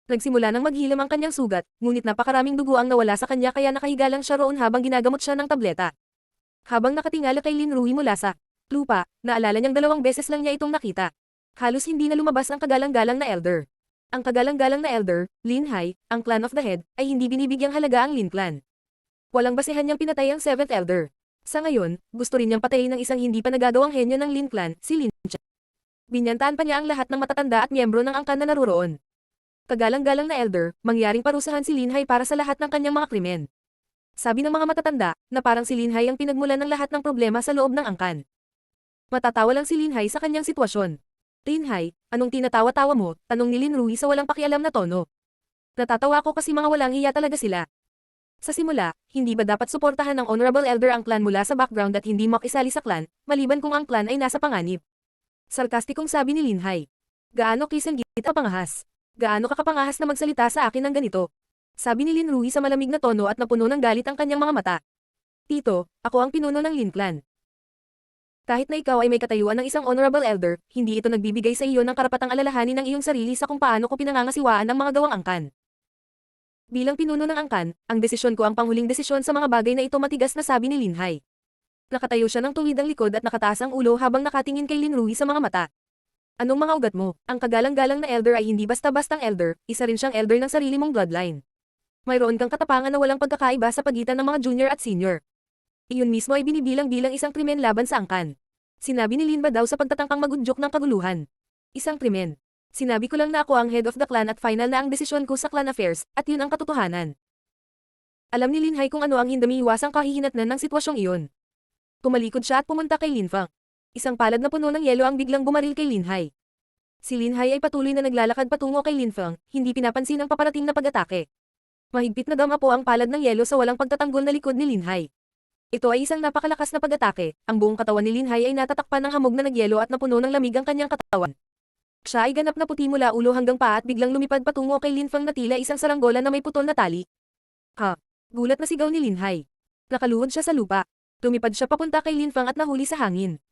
Nagsimula nang maghilam ang kanyang sugat, ngunit napakaraming dugo ang nawala sa kanya kaya nakahiga lang siya roon habang ginagamot siya ng tableta. Habang nakatingala kay Lin Rui mula sa lupa, naalala niyang 2 beses lang niya itong nakita. Halos hindi na lumabas ang kagalang-galang na elder. Ang kagalang-galang na elder, Lin Hai, ang clan of the head, ay hindi binibigyang halaga ang Lin clan. Walang basehan niyang pinatay ang 7th elder. Sa ngayon, gusto rin niyang patayin ng isang hindi pa nagagawang henyo ng Lin clan, si Lin Chen. Binyantaan pa niya ang lahat ng matatanda at miyembro ng angkan na naruroon. Kagalang-galang na elder, mangyaring parusahan si Lin Hai para sa lahat ng kanyang mga krimen. Sabi ng mga matatanda, na parang si Linhai ang pinagmulan ng lahat ng problema sa loob ng angkan. Matatawa lang si Linhai sa kanyang sitwasyon. Linhai, anong tinatawa-tawa mo? Tanong ni Linrui sa walang pakialam na tono. Natatawa ko kasi mga walang hiya talaga sila. Sa simula, hindi ba dapat suportahan ng Honorable Elder ang clan mula sa background at hindi makisali sa clan, maliban kung ang clan ay nasa panganib? Sarkastikong sabi ni Linhai. Gaano kisel kita pangahas? Gaano kakapangahas na magsalita sa akin ng ganito? Sabi ni Linrui sa malamig na tono at napuno ng galit ang kanyang mga mata. Tito, ako ang pinuno ng Lin clan. Kahit na ikaw ay may katayuan ng isang Honorable Elder, hindi ito nagbibigay sa iyo ng karapatang alalahanin ng iyong sarili sa kung paano ko pinangangasiwaan ang mga gawang angkan. Bilang pinuno ng angkan, ang desisyon ko ang panghuling desisyon sa mga bagay na ito, matigas na sabi ni Linhai. Nakatayo siya ng tuwid ang likod at nakataas ang ulo habang nakatingin kay Linrui sa mga mata. Anong mga ugat mo? Ang kagalang-galang na elder ay hindi basta-bastang elder, isa rin siyang elder ng sarili mong bloodline. Mayroon kang katapangan na walang pagkakaiba sa pagitan ng mga junior at senior. Iyon mismo ay binibilang bilang isang krimen laban sa angkan. Sinabi ni Lin ba daw sa pagtatangkang magudyok ng kaguluhan. Isang krimen. Sinabi ko lang na ako ang head of the clan at final na ang desisyon ko sa clan affairs, at yun ang katotohanan. Alam ni Linhai kung ano ang hindamiiwasang kahihinatnan ng sitwasyong iyon. Tumalikod siya at pumunta kay Linfang. Isang palad na puno ng yelo ang biglang bumaril kay Linhai. Si Linhai ay patuloy na naglalakad patungo kay Linfang, hindi pinapansin ang paparating na pag-atake. Mahigpit na dama po ang palad ng yelo sa walang pagtatanggol na likod ni Linhai. Ito ay isang napakalakas na pag-atake, ang buong katawan ni Linhai ay natatakpan ng hamog na nagyelo at napuno ng lamig ang kanyang katawan. Siya ay ganap na puti mula ulo hanggang paa at biglang lumipad patungo kay Linfang na tila isang saranggola na may putol na tali. Ha! Gulat na sigaw ni Linhai. Nakaluhod siya sa lupa. Lumipad siya papunta kay Linfang at nahuli sa hangin.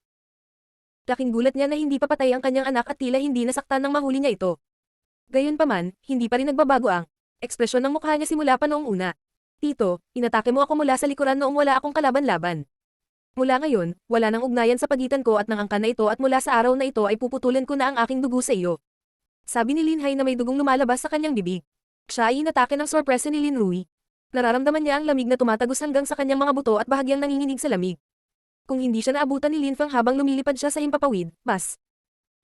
Laking gulat niya na hindi pa patay ang kanyang anak at tila hindi nasaktan nang mahuli niya ito. Gayunpaman, hindi pa rin nagbabago ang ekspresyon ng mukha niya simula pa noong una. Tito, inatake mo ako mula sa likuran noong wala akong kalaban-laban. Mula ngayon, wala nang ugnayan sa pagitan ko at ng angkan na ito at mula sa araw na ito ay puputulin ko na ang aking dugo sa iyo. Sabi ni Linhai na may dugong lumalabas sa kanyang bibig. Siya ay inatake ng sorpresa ni Linrui. Nararamdaman niya ang lamig na tumatagos hanggang sa kanyang mga buto at bahagyang nanginginig sa lamig. Kung hindi siya naabutan ni Linfang habang lumilipad siya sa himpapawid, mas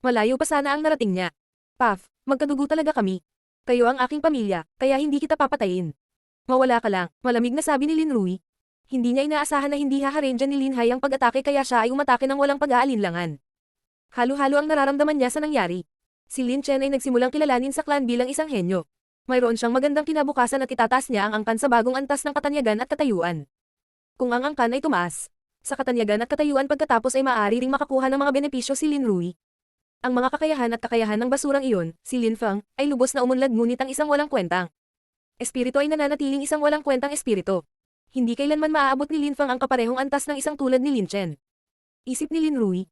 malayo pa sana ang narating niya. Paf, magkadugo talaga kami. Kayo ang aking pamilya, kaya hindi kita papatayin. Mawala ka lang, malamig na sabi ni Linrui. Hindi niya inaasahan na hindi haharin dyan ni Linhai ang pag-atake kaya siya ay umatake ng walang pag-aalinlangan. Halo-halo ang nararamdaman niya sa nangyari. Si Lin Chen ay nagsimulang kilalanin sa clan bilang isang henyo. Mayroon siyang magandang kinabukasan at itataas niya ang angkan sa bagong antas ng katanyagan at katayuan. Kung ang angkan ay tumaas, sa katanyagan at katayuan pagkatapos ay maaari ring makakuha ng mga benepisyo si Linrui. Ang mga kakayahan ng basurang iyon, si Linfang, ay lubos na umunlad ngunit ang isang walang kwentang espiritu ay nananatiling isang walang kwentang espiritu. Hindi kailanman maaabot ni Linfang ang kaparehong antas ng isang tulad ni Lin Chen. Isip ni Linrui.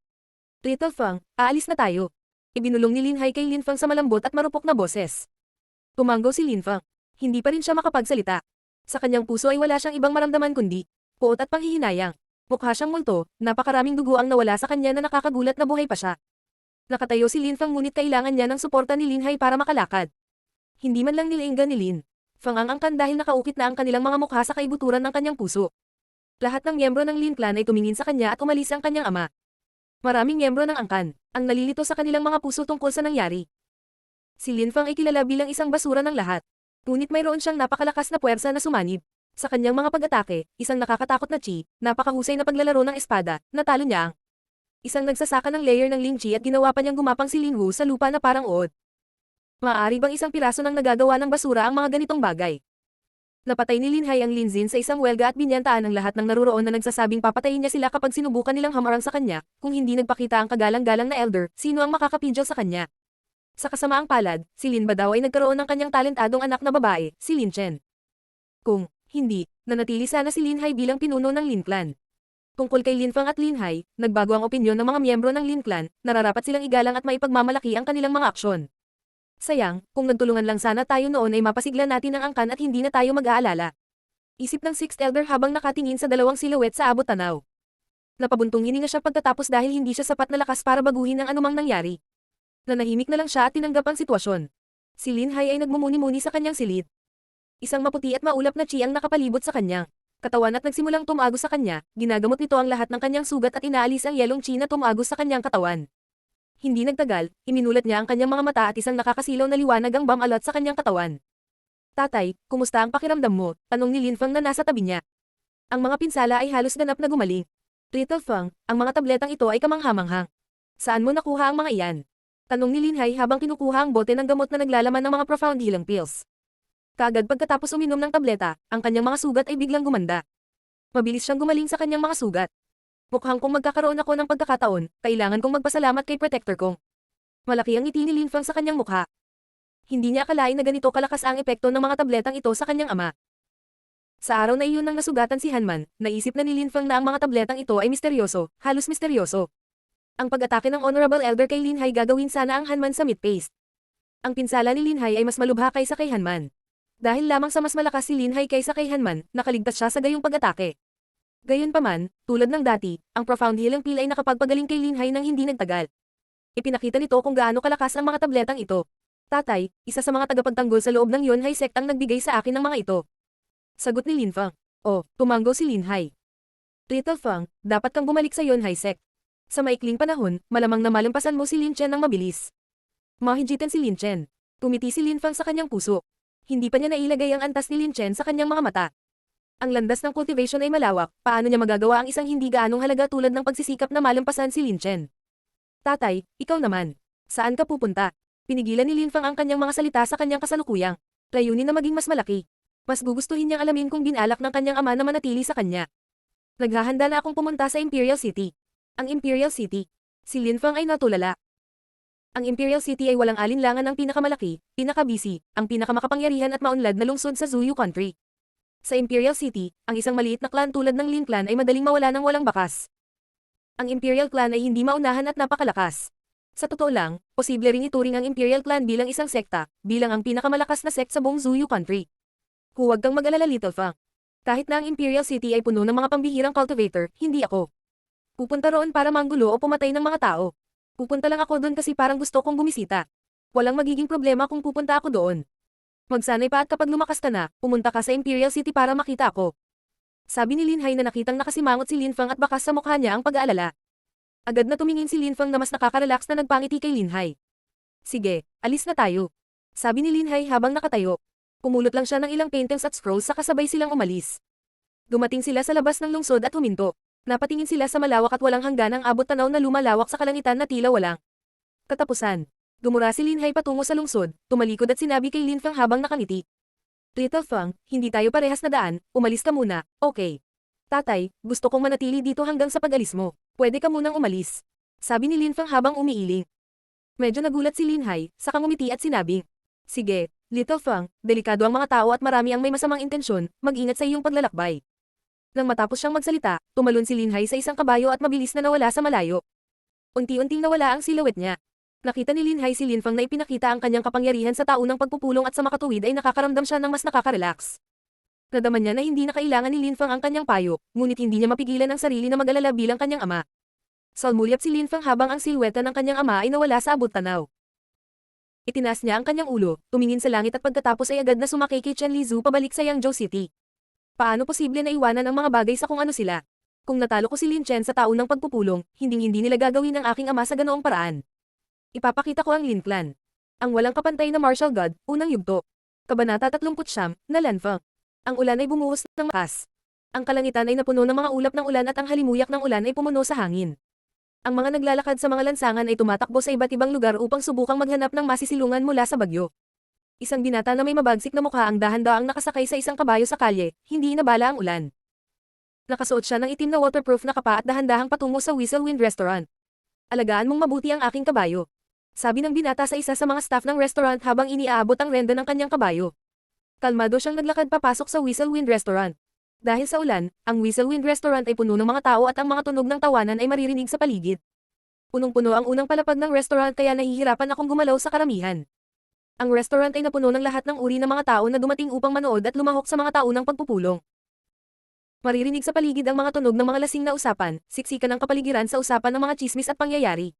Little Fang, aalis na tayo. Ibinulong ni Linhai kay Linfang sa malambot at marupok na boses. Tumanggaw si Linfang. Hindi pa rin siya makapagsalita. Sa kanyang puso ay wala siyang ibang maramdaman kundi puot at panghihinayang. Mukha siyang multo, napakaraming dugo ang nawala sa kanya na nakakagulat na buhay pa siya. Nakatayo si Linfang ngunit kailangan niya ng suporta ni Linhai para makalakad. Hindi man lang nilainggan ni Lin Fang ang angkan dahil nakaukit na ang kanilang mga mukha sa kaibuturan ng kanyang puso. Lahat ng miyembro ng Lin clan ay tumingin sa kanya at umalis ang kanyang ama. Maraming miyembro ng angkan ang nalilito sa kanilang mga puso tungkol sa nangyari. Si Lin Fang ay kilala bilang isang basura ng lahat. Ngunit mayroon siyang napakalakas na puwersa na sumanib. Sa kanyang mga pag-atake, isang nakakatakot na chi, napakahusay na paglalaro ng espada, natalo niya ang isang nagsasaka ng layer ng Ling Chi at ginawa pa niyang gumapang si Lin Wu sa lupa na parang uod. Maaari bang isang piraso ng nagagawa ng basura ang mga ganitong bagay? Napatay ni Linhai ang Lin Xin sa isang welga at binyantaan ang lahat ng naruroon na nagsasabing papatayin niya sila kapag sinubukan nilang hamarang sa kanya, kung hindi nagpakita ang kagalang-galang na elder, sino ang makakapidyo sa kanya? Sa kasamaang palad, si Lin ba daw ay nagkaroon ng kanyang talentadong anak na babae, si Lin Chen. Kung hindi, nanatili sana si Linhai bilang pinuno ng Lin clan. Tungkol kay Linfang at Linhai, nagbago ang opinyon ng mga miyembro ng Lin clan, nararapat silang igalang at maipagmamalaki ang kanilang mga aksyon. Sayang, kung nagtulungan lang sana tayo noon ay mapasigla natin ang angkan at hindi na tayo mag-aalala. Isip ng Sixth Elder habang nakatingin sa dalawang silhouette sa abot tanaw. Napabuntong hininga siya pagkatapos dahil hindi siya sapat na lakas para baguhin ang anumang nangyari. Nanahimik na lang siya at tinanggap ang sitwasyon. Si Linhai ay nagmumuni-muni sa kanyang silid. Isang maputi at maulap na chi ang nakapalibot sa kanyang katawan at nagsimulang tumagos sa kanya, ginagamot nito ang lahat ng kanyang sugat at inaalis ang yelong chi na tumagos sa kanyang katawan. Hindi nagtagal, iminulat niya ang kanyang mga mata at isang nakakasilaw na liwanag ang bumalot sa kanyang katawan. Tatay, kumusta ang pakiramdam mo? Tanong ni Linfang na nasa tabi niya. Ang mga pinsala ay halos ganap na gumaling. Little Fang, ang mga tabletang ito ay kamangha-manghang. Saan mo nakuha ang mga iyan? Tanong ni Linhay habang kinukuha ang bote ng gamot na naglalaman ng mga profound healing pills. Kaagad pagkatapos uminom ng tableta, ang kanyang mga sugat ay biglang gumanda. Mabilis siyang gumaling sa kanyang mga sugat. Mukhang kung magkakaroon ako ng pagkakataon, kailangan kong magpasalamat kay protector kong. Malaki ang ngiti ni Lin Fang sa kanyang mukha. Hindi niya akalain na ganito kalakas ang epekto ng mga tabletang ito sa kanyang ama. Sa araw na iyon nang nasugatan si Hanman, naisip na ni Lin Fang na ang mga tabletang ito ay misteryoso, halos misteryoso. Ang pag-atake ng Honorable Elder kay Linhay gagawin sana ang Hanman sa meat paste. Ang pinsala ni Linhay ay mas malubha kaysa kay Hanman. Dahil lamang sa mas malakas si Linhay kaysa kay Hanman, nakaligtas siya sa gayong pag-atake. Gayunpaman, tulad ng dati, ang profound healing pill ay nakapagpagaling kay Linhay nang hindi nagtagal. Ipinakita nito kung gaano kalakas ang mga tabletang ito. Tatay, isa sa mga tagapagtanggol sa loob ng Yunhai sect ang nagbigay sa akin ng mga ito. Sagot ni Lin Fang. Oh, tumanggo si Linhay. Little Fang, dapat kang bumalik sa Yunhai sect. Sa maikling panahon, malamang na malampasan mo si Lin Chen ng mabilis. Mahigitan si Lin Chen. Tumiti si Lin Fang sa kanyang puso. Hindi pa niya nailagay ang antas ni Lin Chen sa kanyang mga mata. Ang landas ng cultivation ay malawak, paano niya magagawa ang isang hindi gaanong halaga tulad ng pagsisikap na malampasan si Lin Chen? Tatay, ikaw naman. Saan ka pupunta? Pinigilan ni Lin Fang ang kanyang mga salita sa kanyang kasalukuyang. Layunin na maging mas malaki. Mas gugustuhin niyang alamin kung binalak ng kanyang ama na manatili sa kanya. Naghahanda na akong pumunta sa Imperial City. Ang Imperial City. Si Lin Fang ay natulala. Ang Imperial City ay walang alinlangan ang pinakamalaki, pinaka-busy, ang pinakamakapangyarihan at maunlad na lungsod sa Zuyu Country. Sa Imperial City, ang isang maliit na clan tulad ng Lin Clan ay madaling mawala ng walang bakas. Ang Imperial Clan ay hindi maunahan at napakalakas. Sa totoo lang, posible ring ituring ang Imperial Clan bilang isang sekta, bilang ang pinakamalakas na sect sa buong Zuyu Country. Huwag kang mag-alala, Little Fang. Kahit na ang Imperial City ay puno ng mga pambihirang cultivator, hindi ako. Pupunta roon para manggulo o pumatay ng mga tao. Pupunta lang ako doon kasi parang gusto kong bumisita. Walang magiging problema kung pupunta ako doon. Magsanay pa at kapag lumakas ka na, pumunta ka sa Imperial City para makita ako. Sabi ni Linhay na nakitang nakasimangot si Lin Fang at bakas sa mukha niya ang pag-aalala. Agad na tumingin si Lin Fang na mas nakaka-relax na nagpangiti kay Linhay. Sige, alis na tayo. Sabi ni Linhay habang nakatayo. Pumulot lang siya ng ilang paintings at scrolls sa kasabay silang umalis. Dumating sila sa labas ng lungsod at huminto. Napatingin sila sa malawak at walang hangganang abot tanaw na lumalawak sa kalangitan na tila walang katapusan. Gumura si Linhay patungo sa lungsod, tumalikod at sinabi kay Lin Fang habang nakangiti. Little Fang, hindi tayo parehas na daan, umalis ka muna, okay. Tatay, gusto kong manatili dito hanggang sa pag-alis mo. Pwede ka munang umalis. Sabi ni Lin Fang habang umiiling. Medyo nagulat si Linhay, saka ngumiti at sinabi. Sige, Little Fang, delikado ang mga tao at marami ang may masamang intensyon, mag-ingat sa iyong paglalakbay. Nang matapos siyang magsalita, tumalon si Linhay sa isang kabayo at mabilis na nawala sa malayo. Unti-unting nawala ang silhouette niya. Nakita ni Linhay si Lin Fang na ipinakita ang kanyang kapangyarihan sa taunang pagpupulong at sa makatuwid ay nakakaramdam siya ng mas nakaka-relax. Nadaman niya na hindi na kailangan ni Lin Fang ang kanyang payo, ngunit hindi niya mapigilan ang sarili na mag-alala bilang kanyang ama. Salmulyap si Lin Fang habang ang silweta ng kanyang ama ay nawala sa abot tanaw. Itinaas niya ang kanyang ulo, tumingin sa langit at pagkatapos ay agad na sumakay kay Chen Lizu pabalik sa Yangzhou City. Paano posible na iwanan ang mga bagay sa kung ano sila? Kung natalo ko si Lin Chen sa taunang pagpupulong, hindi nila gagawin ang aking ama sa ganoong paraan. Ipapakita ko ang Lin Clan. Ang walang kapantay na martial god, unang yugto. Kabanata 39, na Lan Fang. Ang ulan ay bumuhos ng malakas. Ang kalangitan ay napuno ng mga ulap ng ulan at ang halimuyak ng ulan ay pumuno sa hangin. Ang mga naglalakad sa mga lansangan ay tumatakbo sa iba't ibang lugar upang subukang maghanap ng masisilungan mula sa bagyo. Isang binata na may mabagsik na mukha ang dahan-daang nakasakay sa isang kabayo sa kalye, hindi inabala ang ulan. Nakasuot siya ng itim na waterproof na kapa at dahan-dahang patungo sa Whistlewind Restaurant. Alagaan mong mabuti ang aking kabayo. Sabi ng binata sa isa sa mga staff ng restaurant habang iniaabot ang renta ng kanyang kabayo. Kalmado siyang naglakad papasok sa Whistlewind Restaurant. Dahil sa ulan, ang Whistlewind Restaurant ay puno ng mga tao at ang mga tunog ng tawanan ay maririnig sa paligid. Punong-puno ang unang palapag ng restaurant kaya nahihirapan akong gumalaw sa karamihan. Ang restaurant ay napuno ng lahat ng uri ng mga tao na dumating upang manood at lumahok sa mga taunang pagpupulong. Maririnig sa paligid ang mga tunog ng mga lasing na usapan, siksikan ng kapaligiran sa usapan ng mga tsismis at pangyayari.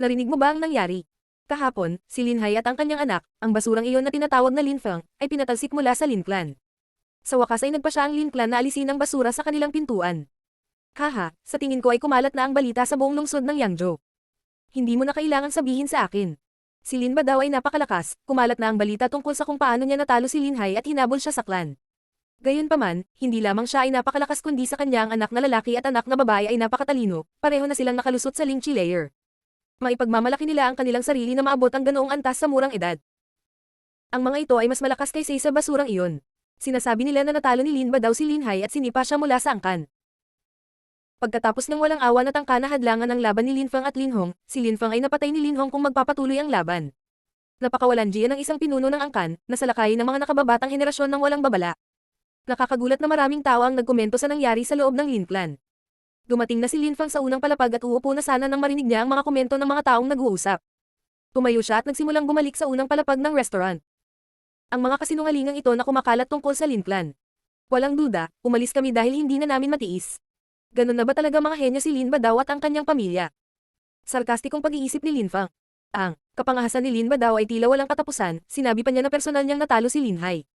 Narinig mo ba ang nangyari? Kahapon, si Linhay at ang kanyang anak, ang basurang iyon na tinatawag na Lin Fang, ay pinatalsik mula sa Lin Clan. Sa wakas ay nagpa siya ang Lin Clan na alisin ang basura sa kanilang pintuan. Haha, sa tingin ko ay kumalat na ang balita sa buong lungsod ng Yangzhou. Hindi mo na kailangan sabihin sa akin. Si Lin ba daw ay napakalakas, kumalat na ang balita tungkol sa kung paano niya natalo si Linhay at hinabol siya sa clan. Gayunpaman, hindi lamang siya ay napakalakas kundi sa kanya ang anak na lalaki at anak na babae ay napakatalino, pareho na silang nakalusot sa Lingchi layer. Maipagmamalaki nila ang kanilang sarili na maabot ang ganoong antas sa murang edad. Ang mga ito ay mas malakas kaysa sa basurang iyon. Sinasabi nila na natalo ni Lin Ba daw si Lin Hai at sinipa siya mula sa angkan. Pagkatapos ng walang awa na tangka na hadlangan ang laban ni Lin Feng at Lin Hong, si Lin Feng ay napatay ni Lin Hong kung magpapatuloy ang laban. Napakawalandian ng isang pinuno ng angkan, na salakayin ng mga nakababatang henerasyon ng walang babala. Nakakagulat na maraming tao ang nagkomento sa nangyari sa loob ng Lin Clan. Dumating na si Lin Feng sa unang palapag at uupo na sana nang marinig niya ang mga komento ng mga taong nag-uusap. Tumayo siya at nagsimulang bumalik sa unang palapag ng restaurant. Ang mga kasinungalingang ito na kumakalat tungkol sa Lin Clan. Walang duda, umalis kami dahil hindi na namin matiis. Ganun na ba talaga mga henyo si Lin Ba daw at ang kanyang pamilya? Sarkastikong pag-iisip ni Lin Feng. Ang kapangahasan ni Lin Ba daw ay tila walang katapusan, sinabi pa niya na personal niyang natalo si Lin Hai.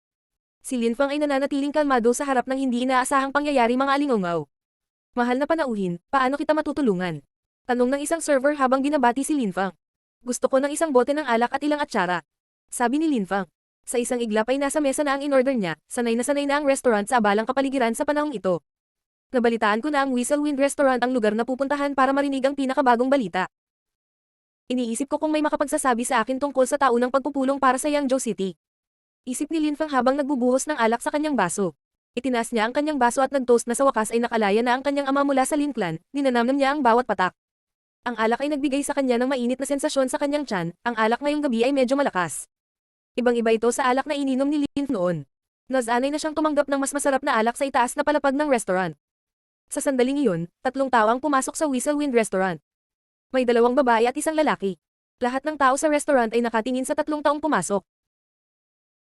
Si Lin Feng ay nananatiling kalmado sa harap ng hindi inaasahang pangyayari mga alingaw. Mahal na panauhin, paano kita matutulungan? Tanong ng isang server habang binabati si Lin Feng. Gusto ko ng isang bote ng alak at ilang atsara. Sabi ni Lin Feng. Sa isang iglap ay nasa mesa na ang in-order niya, sanay na ang restaurant sa abalang kapaligiran sa panahong ito. Nabalitaan ko na ang Whistlewind Restaurant ang lugar na pupuntahan para marinig ang pinakabagong balita. Iniisip ko kung may makapagsasabi sa akin tungkol sa taunang pagpupulong para sa Yangzhou City. Isip ni Lin Feng habang nagbubuhos ng alak sa kanyang baso. Itinaas niya ang kanyang baso at nag-toast na sa wakas ay nakalaya na ang kanyang ama mula sa Lin Clan, ninanamnam niya ang bawat patak. Ang alak ay nagbigay sa kanya ng mainit na sensasyon sa kanyang tiyan, ang alak ngayong gabi ay medyo malakas. Ibang-iba ito sa alak na ininom ni Lin noon. Nasanay na siyang tumanggap ng mas masarap na alak sa itaas na palapag ng restaurant. Sa sandaling iyon, 3 tao ang pumasok sa Whistlewind Restaurant. May 2 babae at 1 lalaki. Lahat ng tao sa restaurant ay nakatingin sa 3 taong pumasok.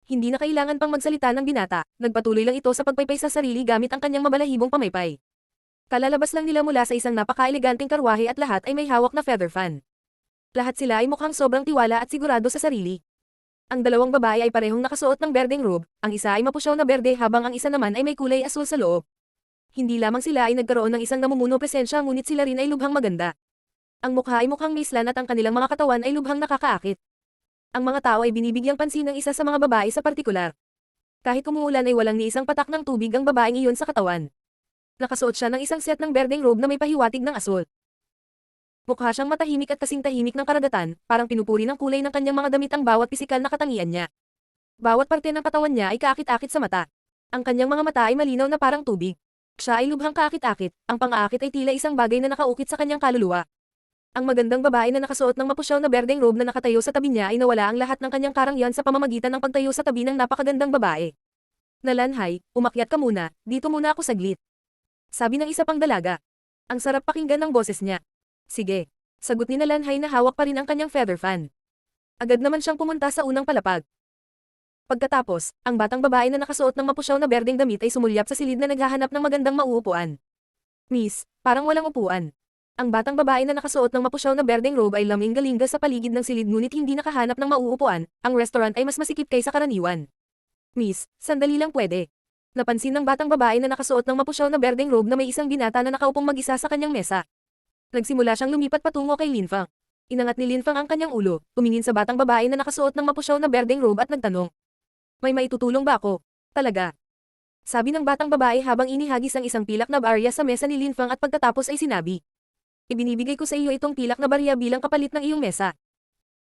Hindi na kailangan pang magsalita ng binata, nagpatuloy lang ito sa pagpaypay sa sarili gamit ang kanyang mabalahibong pamaypay. Kalalabas lang nila mula sa isang napaka-eleganteng karwahe at lahat ay may hawak na feather fan. Lahat sila ay mukhang sobrang tiwala at sigurado sa sarili. Ang 2 babae ay parehong nakasuot ng berdeng robe, ang isa ay mapusyaw na berde habang ang isa naman ay may kulay asul sa loob. Hindi lamang sila ay nagkaroon ng isang namumuno presensya ngunit sila rin ay lubhang maganda. Ang mukha ay mukhang mislan at ang kanilang mga katawan ay lubhang nakakaakit. Ang mga tao ay binibigyang pansin ng isa sa mga babae sa partikular. Kahit umuulan ay walang ni isang patak ng tubig ang babaeng iyon sa katawan. Nakasuot siya ng isang set ng berdeng robe na may pahiwatig ng asul. Mukha siyang matahimik at kasing tahimik ng karagatan, parang pinupuri ng kulay ng kanyang mga damit ang bawat pisikal na katangian niya. Bawat parte ng katawan niya ay kaakit-akit sa mata. Ang kanyang mga mata ay malinaw na parang tubig. Siya ay lubhang kaakit-akit, ang pang-aakit ay tila isang bagay na nakaukit sa kanyang kaluluwa. Ang magandang babae na nakasuot ng mapusyaw na berdeng robe na nakatayo sa tabi niya ay nawala ang lahat ng kanyang karangyan sa pamamagitan ng pagtayo sa tabi ng napakagandang babae. Nalanhay, umakyat ka muna, dito muna ako saglit. Sabi ng isa pang dalaga. Ang sarap pakinggan ng boses niya. Sige. Sagot ni Nalanhay na hawak pa rin ang kanyang feather fan. Agad naman siyang pumunta sa unang palapag. Pagkatapos, ang batang babae na nakasuot ng mapusyaw na berdeng damit ay sumulyap sa silid na naghahanap ng magandang mauupuan. Miss, parang walang upuan. Ang batang babae na nakasuot ng mapusyaw na berdeng robe ay laming-galinga sa paligid ng silid ngunit hindi nakahanap ng mauupuan, ang restaurant ay mas masikip kaysa karaniwan. Miss, sandali lang pwede. Napansin ng batang babae na nakasuot ng mapusyaw na berdeng robe na may isang binata na nakaupong mag-isa sa kanyang mesa. Nagsimula siyang lumipat patungo kay Lin Feng. Inangat ni Lin Feng ang kanyang ulo, tumingin sa batang babae na nakasuot ng mapusyaw na berdeng robe at nagtanong. May maitutulong ba ako? Talaga? Sabi ng batang babae habang inihagis ang isang pilak na barya sa mesa ni Lin Feng at pagkatapos ay sinabi. Ibinibigay ko sa iyo itong pilak na barya bilang kapalit ng iyong mesa.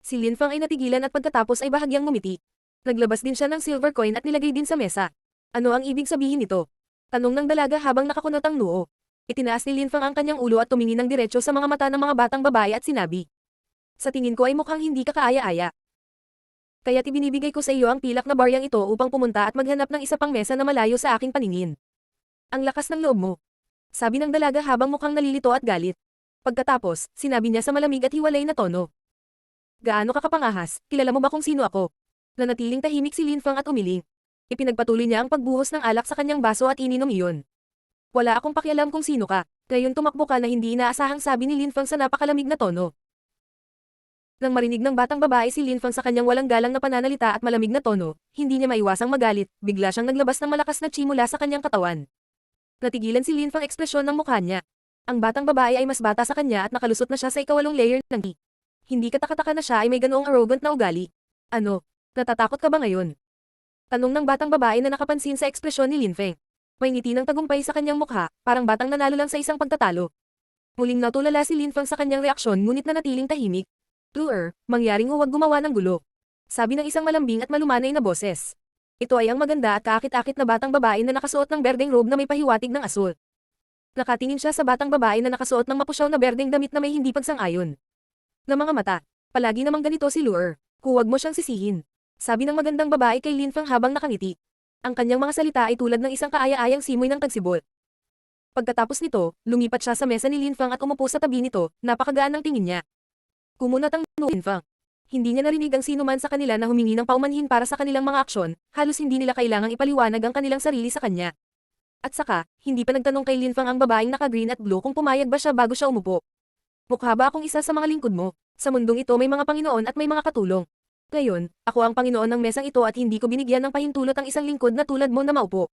Si Lin Feng ay natigilan at pagkatapos ay bahagyang ngumiti. Naglabas din siya ng silver coin at nilagay din sa mesa. Ano ang ibig sabihin nito? Tanong ng dalaga habang nakakunot ang noo. Itinaas ni Lin Feng ang kanyang ulo at tumingin ng diretso sa mga mata ng mga batang babae at sinabi. Sa tingin ko ay mukhang hindi ka kaaya-aya. Kaya't ibinibigay ko sa iyo ang pilak na baryang ito upang pumunta at maghanap ng isa pang mesa na malayo sa aking paningin. Ang lakas ng loob mo. Sabi ng dalaga habang mukhang nalilito at galit. Pagkatapos, sinabi niya sa malamig at hiwalay na tono. Gaano ka kapangahas, kilala mo ba kung sino ako? Nanatiling tahimik si Lin Feng at umiling. Ipinagpatuloy niya ang pagbuhos ng alak sa kanyang baso at ininom iyon. Wala akong pakialam kung sino ka, ngayon tumakbo ka na hindi inaasahang sabi ni Lin Feng sa napakalamig na tono. Nang marinig ng batang babae si Lin Feng sa kanyang walang galang na pananalita at malamig na tono, hindi niya maiwasang magalit, bigla siyang naglabas ng malakas na chi mula sa kanyang katawan. Natigilan si Lin Feng ekspresyon ng mukha niya. Ang batang babae ay mas bata sa kanya at nakalusot na siya sa ika-8 layer ng ki. Hindi katakataka na siya ay may ganoong arrogant na ugali. Ano? Natatakot ka ba ngayon? Tanong ng batang babae na nakapansin sa ekspresyon ni Lin Feng. May ngiti ng tagumpay sa kanyang mukha, parang batang nanalo lang sa isang pagtatalo. Muling natulala si Lin Feng sa kanyang reaksyon ngunit nanatiling tahimik. Luer, mangyaring huwag gumawa ng gulo. Sabi ng isang malambing at malumanay na boses. Ito ay ang maganda at kaakit-akit na batang babae na nakasuot ng berdeng robe na may pahiwatig ng asul. Nakatingin siya sa batang babae na nakasuot ng mapusyaw na berdeng damit na may hindi pagsang-ayon. Na mga mata, palagi namang ganito si Luer. Huwag mo siyang sisihin. Sabi ng magandang babae kay Lin Feng habang nakangiti. Ang kanyang mga salita ay tulad ng isang kaaya-ayang simoy ng tagsibol. Pagkatapos nito, lumipat siya sa mesa ni Lin Feng at umupo sa tabi nito, napakagaan ng tingin niya. Kumunat ang Lin Feng. Hindi niya narinig ang sinuman sa kanila na humingi ng paumanhin para sa kanilang mga aksyon, halos hindi nila kailangang ipaliwanag ang kanilang sarili sa kanya. At saka, hindi pa nagtanong kay Lin Feng ang babaeng naka-green at blue kung pumayag ba siya bago siya umupo. Mukha ba akong isa sa mga lingkod mo? Sa mundong ito may mga Panginoon at may mga katulong. Ngayon, ako ang Panginoon ng mesang ito at hindi ko binigyan ng pahintulot ang isang lingkod na tulad mo na maupo.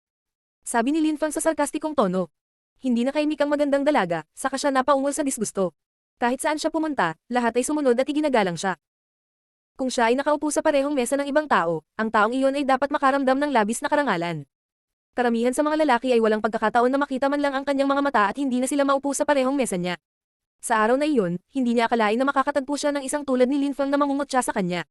Sabi ni Lin Feng sa sarkastikong tono. Hindi na kaimik ang magandang dalaga, saka siya napaungol sa disgusto. Kahit saan siya pumunta, lahat ay sumunod at iginagalang siya. Kung siya ay nakaupo sa parehong mesa ng ibang tao, ang taong iyon ay dapat makaramdam ng labis na karangalan. Karamihan sa mga lalaki ay walang pagkakataon na makita man lang ang kanyang mga mata at hindi na sila maupo sa parehong mesa niya. Sa araw na iyon, hindi niya akalain na makakatagpo siya ng isang tulad ni Lin Feng na mangungot siya sa kanya.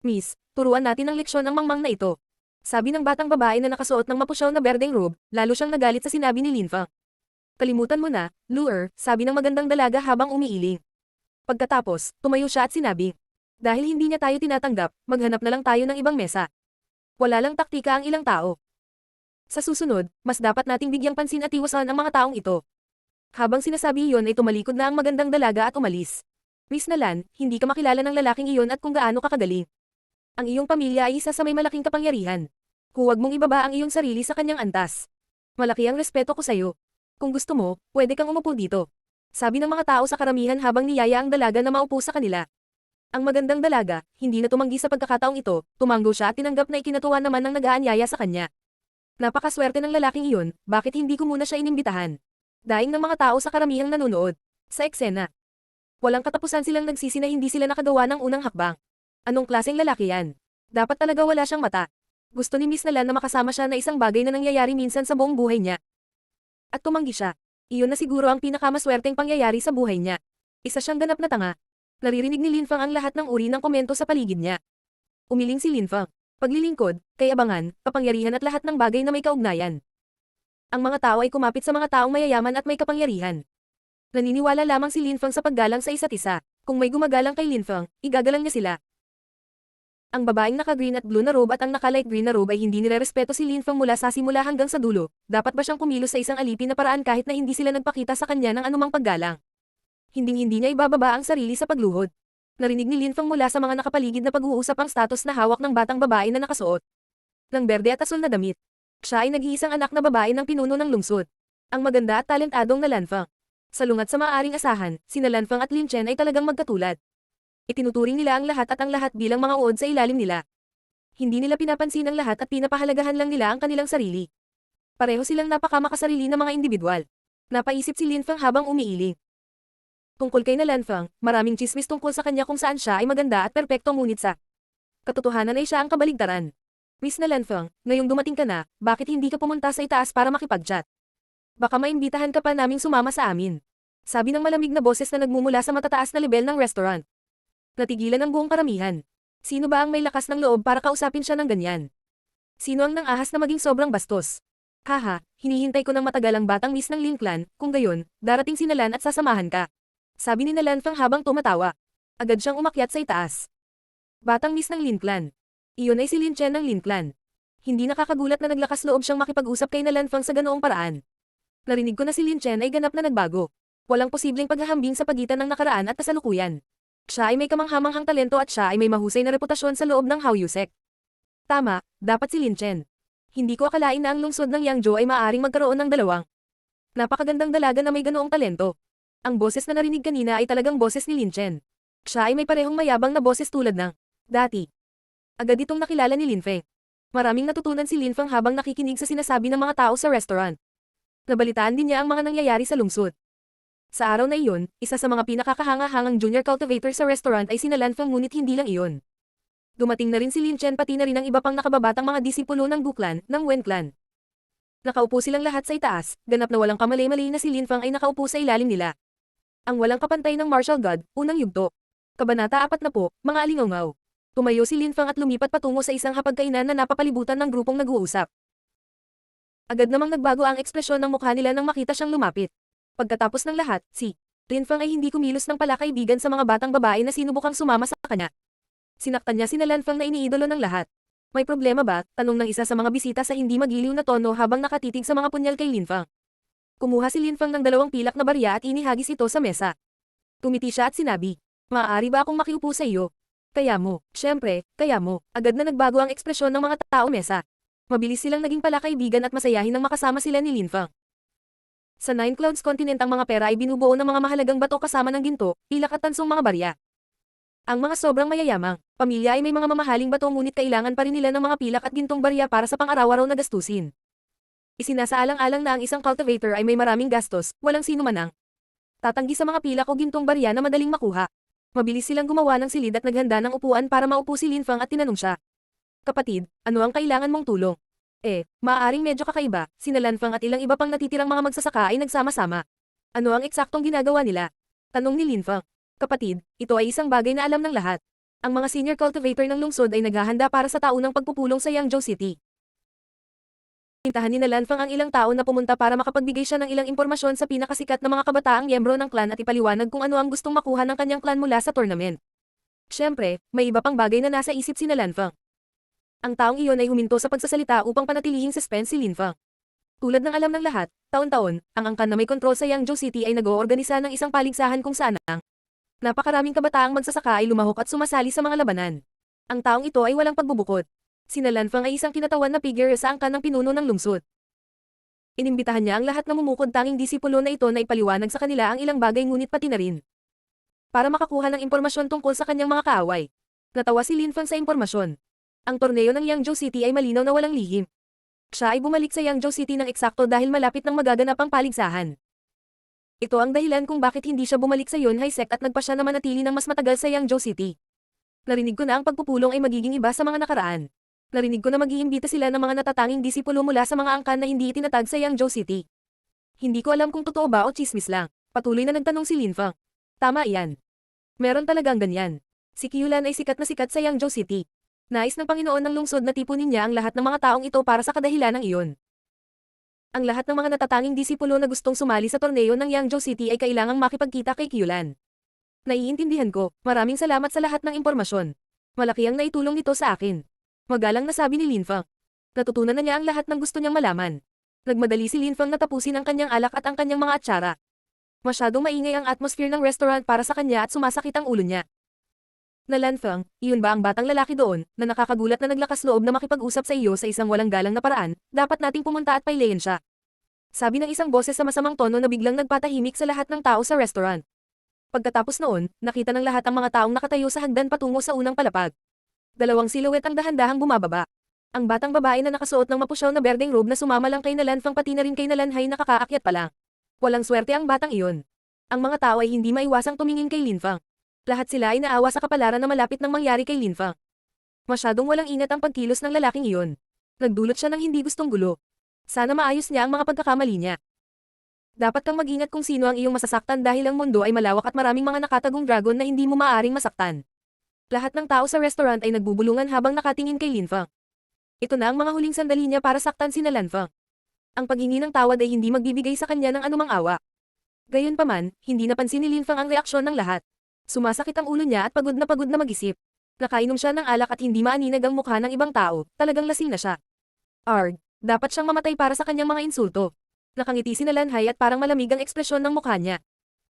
Miss, turuan natin ng leksyon ang mangmang na ito. Sabi ng batang babae na nakasuot ng mapusyaw na berdeng robe, lalo siyang nagalit sa sinabi ni Lin Feng. Kalimutan mo na, Luer, sabi ng magandang dalaga habang umiiling. Pagkatapos, tumayo siya at sinabi. Dahil hindi niya tayo tinatanggap, maghanap na lang tayo ng ibang mesa. Wala lang taktika ang ilang tao. Sa susunod, mas dapat nating bigyang pansin at iwasan ang mga taong ito. Habang sinasabi iyon ay tumalikod na ang magandang dalaga at umalis. Miss Nalan, hindi ka makilala ng lalaking iyon at kung gaano ka kagaling. Ang iyong pamilya ay isa sa may malaking kapangyarihan. Huwag mong ibaba ang iyong sarili sa kanyang antas. Malaki ang respeto ko sa iyo. Kung gusto mo, pwede kang umupo dito. Sabi ng mga tao sa karamihan habang niyaya ang dalaga na maupo sa kanila. Ang magandang dalaga, hindi na tumanggi sa pagkakataong ito, tumanggo siya at tinanggap na ikinatuwa naman ng nag-aanyaya sa kanya. Napakaswerte ng lalaking iyon, bakit hindi ko muna siya inimbitahan? Daing ng mga tao sa karamihang nanonood. Sa eksena. Walang katapusan silang nagsisi na hindi sila nakagawa ng unang hakbang. Anong klaseng lalaki yan? Dapat talaga wala siyang mata. Gusto ni Miss Nalan na makasama siya na isang bagay na nangyayari minsan sa buong buhay niya. At tumanggi siya. Iyon na siguro ang pinakamaswerteng pangyayari sa buhay niya. Isa siyang ganap na tanga. Naririnig ni Lin Feng ang lahat ng uri ng komento sa paligid niya. Umiling si Lin Feng. Paglilingkod, kayabangan, kapangyarihan at lahat ng bagay na may kaugnayan. Ang mga tao ay kumapit sa mga taong mayayaman at may kapangyarihan. Naniniwala lamang si Lin Feng sa paggalang sa isa't isa. Kung may gumagalang kay Lin Feng, igagalang niya sila. Ang babaeng naka-green at blue na robe at ang naka-light green na robe ay hindi nirerespeto si Lin Feng mula sa simula hanggang sa dulo. Dapat ba siyang kumilos sa isang alipin na paraan kahit na hindi sila nagpakita sa kanya ng anumang paggalang? Hinding-hindi niya ibababa ang sarili sa pagluhod. Narinig ni Lin Feng mula sa mga nakapaligid na pag-uusap ang status na hawak ng batang babae na nakasuot ng berde at asul na damit. Siya ay nag-iisang anak na babae ng pinuno ng lungsod. Ang maganda at talentadong na Lan Feng. Salungat sa maaaring asahan, sina Lan Feng at Lin Chen ay talagang magkatulad. Itinuturing nila ang lahat at ang lahat bilang mga uod sa ilalim nila. Hindi nila pinapansin ang lahat at pinapahalagahan lang nila ang kanilang sarili. Pareho silang napakamakasarili na mga individual. Napaisip si Lin Feng habang umiiling. Tungkol kay na Lan Feng, maraming chismis tungkol sa kanya kung saan siya ay maganda at perpekto ngunit sa katotohanan ay siya ang kabaligtaran. Miss na Lan Feng, ngayong dumating ka na, bakit hindi ka pumunta sa itaas para makipag-chat? Baka maimbitahan ka pa naming sumama sa amin. Sabi ng malamig na boses na nagmumula sa matataas na level ng restaurant. Natigilan ang buong karamihan. Sino ba ang may lakas ng loob para kausapin siya ng ganyan? Sino ang nang-ahas na maging sobrang bastos? Haha, hinihintay ko ng matagal ang batang Miss ng Lin Clan, kung gayon, darating si Nalan at sasamahan ka. Sabi ni Nalan Feng habang tumatawa. Agad siyang umakyat sa itaas. Batang Miss ng Lin Clan. Iyon ay si Lin Chen ng Lin Clan. Hindi nakakagulat na naglakas loob siyang makipag-usap kay Nalan Feng sa ganoong paraan. Narinig ko na si Lin Chen ay ganap na nagbago. Walang posibleng paghahambing sa pagitan ng nakaraan at kasalukuyan. Siya ay may kamanghamanghang talento at siya ay may mahusay na reputasyon sa loob ng Haoyusek. Tama, dapat si Lin Chen. Hindi ko akalain na ang lungsod ng Yangzhou ay maaaring magkaroon ng dalawang napakagandang dalaga na may ganoong talento. Ang boses na narinig kanina ay talagang boses ni Lin Chen. Siya ay may parehong mayabang na boses tulad ng dati. Agad itong nakilala ni Lin Feng. Maraming natutunan si Lin Feng habang nakikinig sa sinasabi ng mga tao sa restaurant. Nabalitaan din niya ang mga nangyayari sa lungsod. Sa araw na iyon, isa sa mga pinakakahanga-hangang junior cultivator sa restaurant ay si Lan Feng ngunit hindi lang iyon. Dumating na rin si Lin Chen pati na rin ang iba pang nakababatang mga disipulo ng Gu Clan, ng Wen Clan. Nakaupo silang lahat sa itaas, ganap na walang kamalay-malay na si Lin Fang ay nakaupo sa ilalim nila. Ang walang kapantay ng martial god, unang yugto. Kabanata 40, mga alingawngaw. Tumayo si Lin Fang at lumipat patungo sa isang hapagkainan na napapalibutan ng grupong nag-uusap. Agad namang nagbago ang ekspresyon ng mukha nila nang makita siyang lumapit. Pagkatapos ng lahat, si Lin Fang ay hindi kumilos ng palakaibigan sa mga batang babae na sinubukang sumama sa kanya. Sinaktan niya sina Lan Fang na iniidolo ng lahat. May problema ba? Tanong ng isa sa mga bisita sa hindi magiliw na tono habang nakatitig sa mga punyal kay Lin Fang. Kumuha si Lin Fang ng 2 pilak na barya at inihagis ito sa mesa. Tumiti siya at sinabi, "Maaari ba akong makiupo sa iyo?" "Kaya mo, syempre, kaya mo." Agad na nagbago ang ekspresyon ng mga tao mesa. Mabilis silang naging palakaibigan at masayahin nang makasama sila ni Lin Fang. Sa Nine Clouds Continent ang mga pera ay binubuo ng mga mahalagang bato kasama ng ginto, pilak at tansong mga barya. Ang mga sobrang mayayamang pamilya ay may mga mamahaling bato ngunit kailangan pa rin nila ng mga pilak at gintong barya para sa pang-araw-araw na gastusin. Isinasaalang-alang na ang isang cultivator ay may maraming gastos, walang sino man ang tatanggi sa mga pilak o gintong barya na madaling makuha. Mabilis silang gumawa ng silid at naghanda ng upuan para maupo si Lin Fang at tinanong siya, "Kapatid, ano ang kailangan mong tulong?" Maaaring medyo kakaiba, sina Lan Fang at ilang iba pang natitirang mga magsasaka ay nagsama-sama. "Ano ang eksaktong ginagawa nila?" tanong ni Lin Fang. "Kapatid, ito ay isang bagay na alam ng lahat. Ang mga senior cultivator ng lungsod ay naghahanda para sa taunang pagpupulong sa Yangzhou City." Pintahan ni Lan Fang ang ilang tao na pumunta para makapagbigay siya ng ilang impormasyon sa pinakasikat na mga kabataang miyembro ng clan at ipaliwanag kung ano ang gustong makuha ng kanyang clan mula sa tournament. Siyempre, may iba pang bagay na nasa isip si Lan Fang. Ang taong iyon ay huminto sa pagsasalita upang panatilihing suspense si Lin Fang. Tulad ng alam ng lahat, taon-taon, ang angkan na may kontrol sa Yangzhou City ay nag-oorganisa ng isang paligsahan kung saan ang napakaraming kabataang magsasaka ay lumahok at sumasali sa mga labanan. Ang taong ito ay walang pagbubukod. Sina Lan Fang ay isang kinatawan na figure sa angkan ng pinuno ng lungsod. Inimbitahan niya ang lahat ng mumukod tanging disipulo na ito na ipaliwanag sa kanila ang ilang bagay ngunit pati na rin para makakuha ng impormasyon tungkol sa kanyang mga kaaway. Natawa si Lin Fang sa impormasyon. Ang torneo ng Yangzhou City ay malinaw na walang lihim. Siya ay bumalik sa Yangzhou City ng eksakto dahil malapit nang magaganap ang paligsahan. Ito ang dahilan kung bakit hindi siya bumalik sa Yunhai Sect at nagpa siya na manatili ng mas matagal sa Yangzhou City. Narinig ko na ang pagpupulong ay magiging iba sa mga nakaraan. Narinig ko na mag-iimbita sila ng mga natatanging disipulo mula sa mga angkan na hindi itinatag sa Yangzhou City. Hindi ko alam kung totoo ba o chismis lang. Patuloy na nagtanong si Lin Fang. Tama iyan. Meron talagang ganyan. Si Qiulan ay sikat na sikat sa Yangzhou City. Nais ng Panginoon ng lungsod na tipunin niya ang lahat ng mga taong ito para sa kadahilanang iyon. Ang lahat ng mga natatanging disipulo na gustong sumali sa torneo ng Yangzhou City ay kailangang makipagkita kay Qiulan. Naiintindihan ko, maraming salamat sa lahat ng impormasyon. Malaki ang naitulong nito sa akin. Magalang na sabi ni Lin Fang. Natutunan na niya ang lahat ng gusto niyang malaman. Nagmadali si Lin Fang na tapusin ang kanyang alak at ang kanyang mga atsara. Masyadong maingay ang atmosphere ng restaurant para sa kanya at sumasakit ang ulo niya. Na Lan Fang, iyon ba ang batang lalaki doon, na nakakagulat na naglakas loob na makipag-usap sa iyo sa isang walang galang na paraan, dapat nating pumunta at pailayan siya. Sabi ng isang boses sa masamang tono na biglang nagpatahimik sa lahat ng tao sa restaurant. Pagkatapos noon, nakita ng lahat ang mga taong nakatayo sa hagdan patungo sa unang palapag. 2 silhouette ang dahan-dahang bumababa. Ang batang babae na nakasuot ng mapusyaw na berdeng robe na sumama lang kay na Lan Fang pati na rin kay na Lan Hai nakakaakyat pa lang. Walang swerte ang batang iyon. Ang mga tao ay hindi maiwasang tumingin kay Lin Fang. Lahat sila ay naawa sa kapalaran na malapit nang mangyari kay Lin Fang. Masyadong walang ingat ang pagkilos ng lalaking iyon. Nagdulot siya ng hindi gustong gulo. Sana maayos niya ang mga pagkakamali niya. Dapat kang mag-ingat kung sino ang iyong masasaktan dahil ang mundo ay malawak at maraming mga nakatagong dragon na hindi mo maaaring masaktan. Lahat ng tao sa restaurant ay nagbubulungan habang nakatingin kay Lin Fang. Ito na ang mga huling sandali niya para saktan si Lan Fang. Ang paghingi ng tawad ay hindi magbibigay sa kanya ng anumang awa. Gayunpaman, hindi napansin ni Lin Fang ang reaksyon ng lahat. Sumasakit ang ulo niya at pagod na mag-isip. Nakainom siya ng alak at hindi maaninag ang mukha ng ibang tao, talagang lasing na siya. Arg, dapat siyang mamatay para sa kanyang mga insulto. Nakangiti si Lan Hai at parang malamig ang ekspresyon ng mukha niya.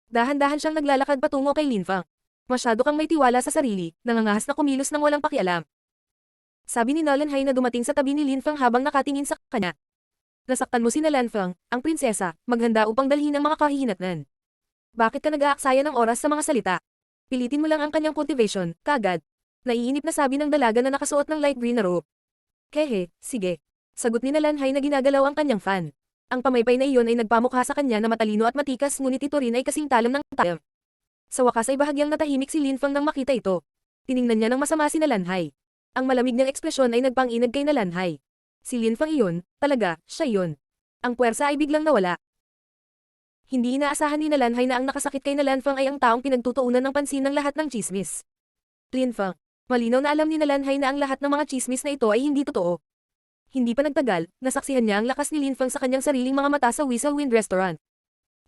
Dahan-dahan siyang naglalakad patungo kay Lin Fang. Masyado kang may tiwala sa sarili, nangangahas na kumilos ng walang pakialam. Sabi ni Lan Hai na dumating sa tabi ni Lin Fang habang nakatingin sa kanya. Nasaktan mo si Lan Fang, ang prinsesa, maghanda upang dalhin ang mga kahihinatnan. Bakit ka nag-aaksaya ng oras sa mga salita? Pilitin mo lang ang kanyang cultivation, kaagad. Naiinip na sabi ng dalaga na nakasuot ng light green na robe. Kehe, sige. Sagot ni Lan Hai na ginagalaw ang kanyang fan. Ang pamaypay na iyon ay nagpamukha sa kanya na matalino at matikas ngunit ito rin ay kasing talam ng tayam. Sa wakas ay bahagyang natahimik si Lin Fang nang makita ito. Tiningnan niya ng masama si Lan Hai. Ang malamig niyang ekspresyon ay nagpang-inag kay Nalanhay. Si Lin Fang iyon, talaga, siya iyon. Ang puwersa ay biglang nawala. Hindi inaasahan ni Nalanhay na ang nakasakit kay Nalanfang ay ang taong pinagtutuunan ng pansin ng lahat ng chismis. Lin Fang. Malinaw na alam ni Nalanhay na ang lahat ng mga chismis na ito ay hindi totoo. Hindi pa nagtagal, nasaksihan niya ang lakas ni Lin Fang sa kanyang sariling mga mata sa Whistlewind Restaurant.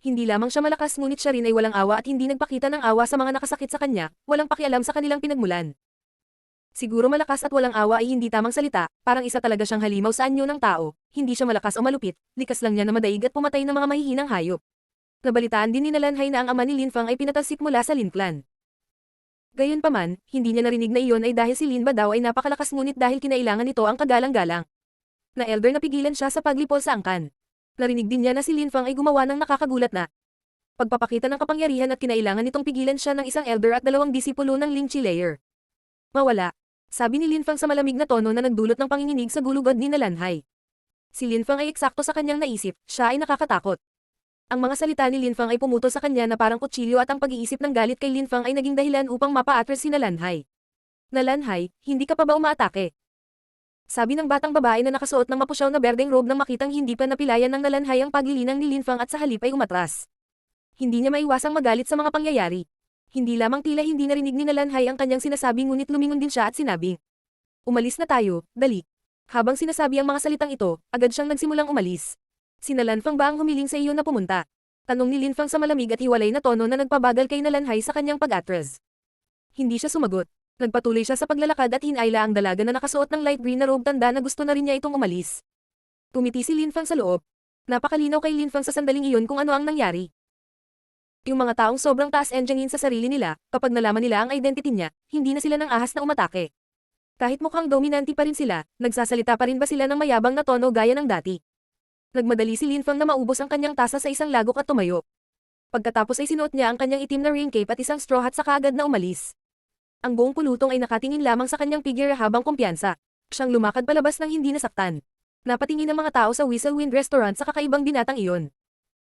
Hindi lamang siya malakas ngunit siya rin ay walang awa at hindi nagpakita ng awa sa mga nakasakit sa kanya, walang pakialam sa kanilang pinagmulan. Siguro malakas at walang awa ay hindi tamang salita, parang isa talaga siyang halimaw sa anyo ng tao, hindi siya malakas o malupit, likas lang niya na madaig at pumatay ng mga mahihinang hayop. Nabalitaan din ni Nalanhay na ang ama ni Lin Fang ay pinatalsik mula sa Lin Clan. Gayunpaman, hindi niya narinig na iyon ay dahil si Lin Ba daw ay napakalakas ngunit dahil kinailangan nito ang kagalang-galang. Na elder na pigilan siya sa paglipol sa angkan. Narinig din niya na si Lin Fang ay gumawa ng nakakagulat na pagpapakita ng kapangyarihan at kinailangan nitong pigilan siya ng isang elder at 2 disipulo ng Ling Chi layer. Mawala. Sabi ni Lin Fang sa malamig na tono na nagdulot ng panginginig sa gulugod ni Nalanhay. Si Lin Fang ay eksakto sa kanyang naisip, siya ay nakakatakot. Ang mga salita ni Lin Fang ay pumutol sa kanya na parang kutsilyo at ang pag-iisip ng galit kay Lin Fang ay naging dahilan upang mapa-atras si Nalanhay. Nalanhay, hindi ka pa ba umaatake? Sabi ng batang babae na nakasuot ng mapusyaw na berdeng robe nang makitang hindi pa napilayan ng Nalanhay ang paglilinang ni Lin Fang at sa halip ay umatras. Hindi niya maiwasang magalit sa mga pangyayari. Hindi lamang tila hindi narinig ni Nalanhay ang kanyang sinasabi ngunit lumingon din siya at sinabi, "Umalis na tayo, dali." Habang sinasabi ang mga salitang ito, agad siyang nagsimulang umalis. Si Nalanfang ba ang humiling sa iyo na pumunta? Tanong ni Lin Fang sa malamig at hiwalay na tono na nagpabagal kay Nalanhay sa kanyang pag-atras. Hindi siya sumagot. Nagpatuloy siya sa paglalakad at hinayla ang dalaga na nakasuot ng light green na robe tanda na gusto na rin niya itong umalis. Tumiti si Lin Fang sa loob. Napakalinaw kay Lin Fang sa sandaling iyon kung ano ang nangyari. Yung mga taong sobrang taas enjangin sa sarili nila, kapag nalaman nila ang identity niya, hindi na sila ng ahas na umatake. Kahit mukhang dominante pa rin sila, nagsasalita pa rin ba sila ng mayabang na tono gaya ng dati? Nagmadali si Lin Fang na maubos ang kanyang tasa sa isang lagok at tumayo. Pagkatapos ay sinuot niya ang kanyang itim na rain cape at isang straw hat sa kaagad na umalis. Ang buong pulutong ay nakatingin lamang sa kanyang figure habang kumpiyansa. Siyang lumakad palabas ng hindi nasaktan. Napatingin ang mga tao sa Whistlewind Restaurant sa kakaibang binatang iyon.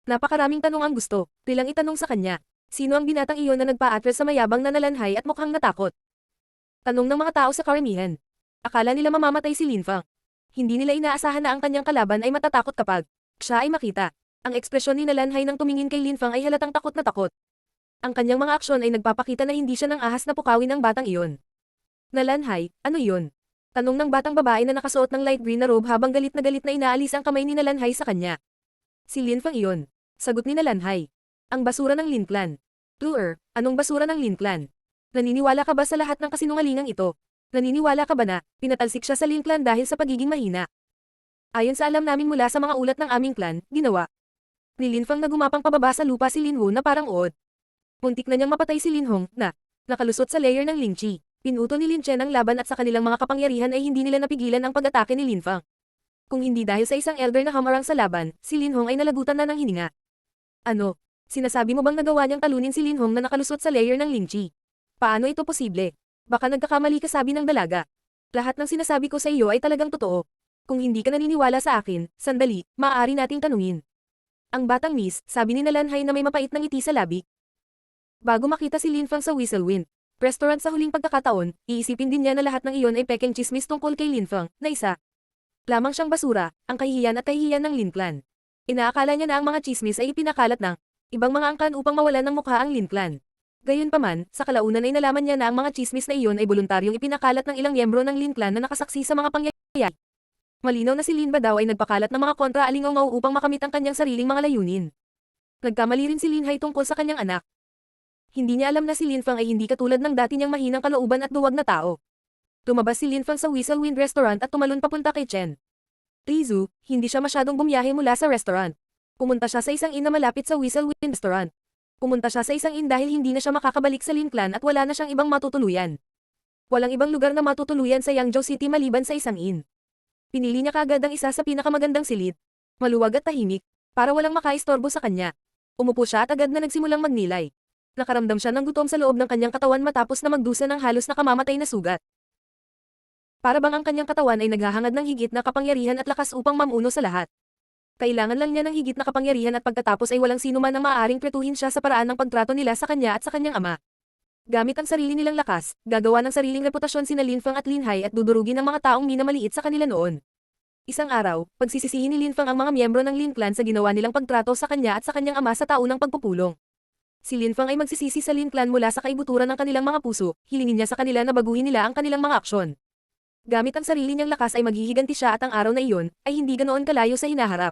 Napakaraming tanong ang gusto, tilang itanong sa kanya. Sino ang binatang iyon na nagpa-atras sa mayabang na Nalanhay at mukhang natakot? Tanong ng mga tao sa karamihan. Akala nila mamamatay si Lin Fang. Hindi nila inaasahan na ang kanyang kalaban ay matatakot kapag siya ay makita. Ang ekspresyon ni Nalanhay nang tumingin kay Lin Fang ay halatang takot na takot. Ang kanyang mga aksyon ay nagpapakita na hindi siya ng ahas na pukawin ng batang iyon. Nalanhay, ano iyon? Tanong ng batang babae na nakasuot ng light green na robe habang galit na inaalis ang kamay ni Nalanhay sa kanya. Si Lin Fang iyon. Sagot ni Nalanhay. Ang basura ng Lin Clan. Anong basura ng Lin Clan? Naniniwala ka ba sa lahat ng kasinungalingang ito? Naniniwala ka ba na pinatalsik siya sa Lin Clan dahil sa pagiging mahina? Ayon sa alam namin mula sa mga ulat ng aming clan, ginawa ni Lin Fang na gumapang pababa sa lupa si Lin Wu na parang uod. Muntik na niyang mapatay si Lin Hong na nakalusot sa layer ng Ling Chi. Pinuto ni Lin Chen ang laban at sa kanilang mga kapangyarihan ay hindi nila napigilan ang pag-atake ni Lin Fang. Kung hindi dahil sa isang elder na hamarang sa laban, si Lin Hong ay nalagutan na ng hininga. Ano? Sinasabi mo bang nagawa niyang talunin si Lin Hong na nakalusot sa layer ng Ling Chi? Paano ito posible? Baka nagkakamali ka, sabi ng dalaga. Lahat ng sinasabi ko sa iyo ay talagang totoo. Kung hindi ka naniniwala sa akin, sandali, maaari nating tanungin. Ang batang miss, sabi ni Nalanhay na may mapait na ngiti sa labi. Bago makita si Lin Fang sa Whistlewind Restaurant sa huling pagkakataon, iisipin din niya na lahat ng iyon ay pekeng chismis tungkol kay Lin Fang, na isa lamang siyang basura, ang kahihiyan at kahihiyan ng Lin Clan. Inaakala niya na ang mga chismis ay ipinakalat ng ibang mga angkan upang mawalan ng mukha ang Lin Clan. Gayunpaman, sa kalaunan ay nalaman niya na ang mga chismis na iyon ay voluntaryong ipinakalat ng ilang miyembro ng Lin Clan na nakasaksi sa mga pangyayari. Malinaw na si Lin Ba daw ay nagpakalat ng mga kontra-alingaw upang makamit ang kanyang sariling mga layunin. Nagkamali rin si Lin Hai tungkol sa kanyang anak. Hindi niya alam na si Lin Fang ay hindi katulad ng dati niyang mahinang kalooban at duwag na tao. Lumabas si Lin Fang sa Whistlewind Restaurant at tumalon papunta kay Chen Rizu, hindi siya masyadong bumiyahe mula sa restaurant. Pumunta siya sa isang inn na malapit sa Whistlewind Restaurant. Pumunta siya sa isang inn dahil hindi na siya makakabalik sa Lin Clan at wala na siyang ibang matutuluyan. Walang ibang lugar na matutuluyan sa Yangzhou City maliban sa isang inn. Pinili niya kaagad ang isa sa pinakamagandang silid. Maluwag at tahimik, para walang makaistorbo sa kanya. Umupo siya at agad na nagsimulang magnilay. Nakaramdam siya ng gutom sa loob ng kanyang katawan matapos na magdusa ng halos nakamamatay na sugat. Para bang ang kanyang katawan ay naghahangad ng higit na kapangyarihan at lakas upang mamuno sa lahat. Kailangan lang niya ng higit na kapangyarihan at pagkatapos ay walang sino man ang maaaring pretuhin siya sa paraan ng pagtrato nila sa kanya at sa kanyang ama. Gamit ang sarili nilang lakas, gagawa ng sariling reputasyon sina Lin Feng at Lin Hai at dudurugin ang mga taong minamaliit sa kanila noon. Isang araw, pagsisisihin ni Lin Feng ang mga miyembro ng Lin Clan sa ginawa nilang pagtrato sa kanya at sa kanyang ama sa taunang pagpupulong. Si Lin Feng ay magsisisi sa Lin Clan mula sa kaibuturan ng kanilang mga puso, hilingin niya sa kanila na baguhin nila ang kanilang mga aksyon. Gamit ang sarili niyang lakas ay maghihiganti siya at ang araw na iyon, ay hindi ganoon kalayo sa hinaharap.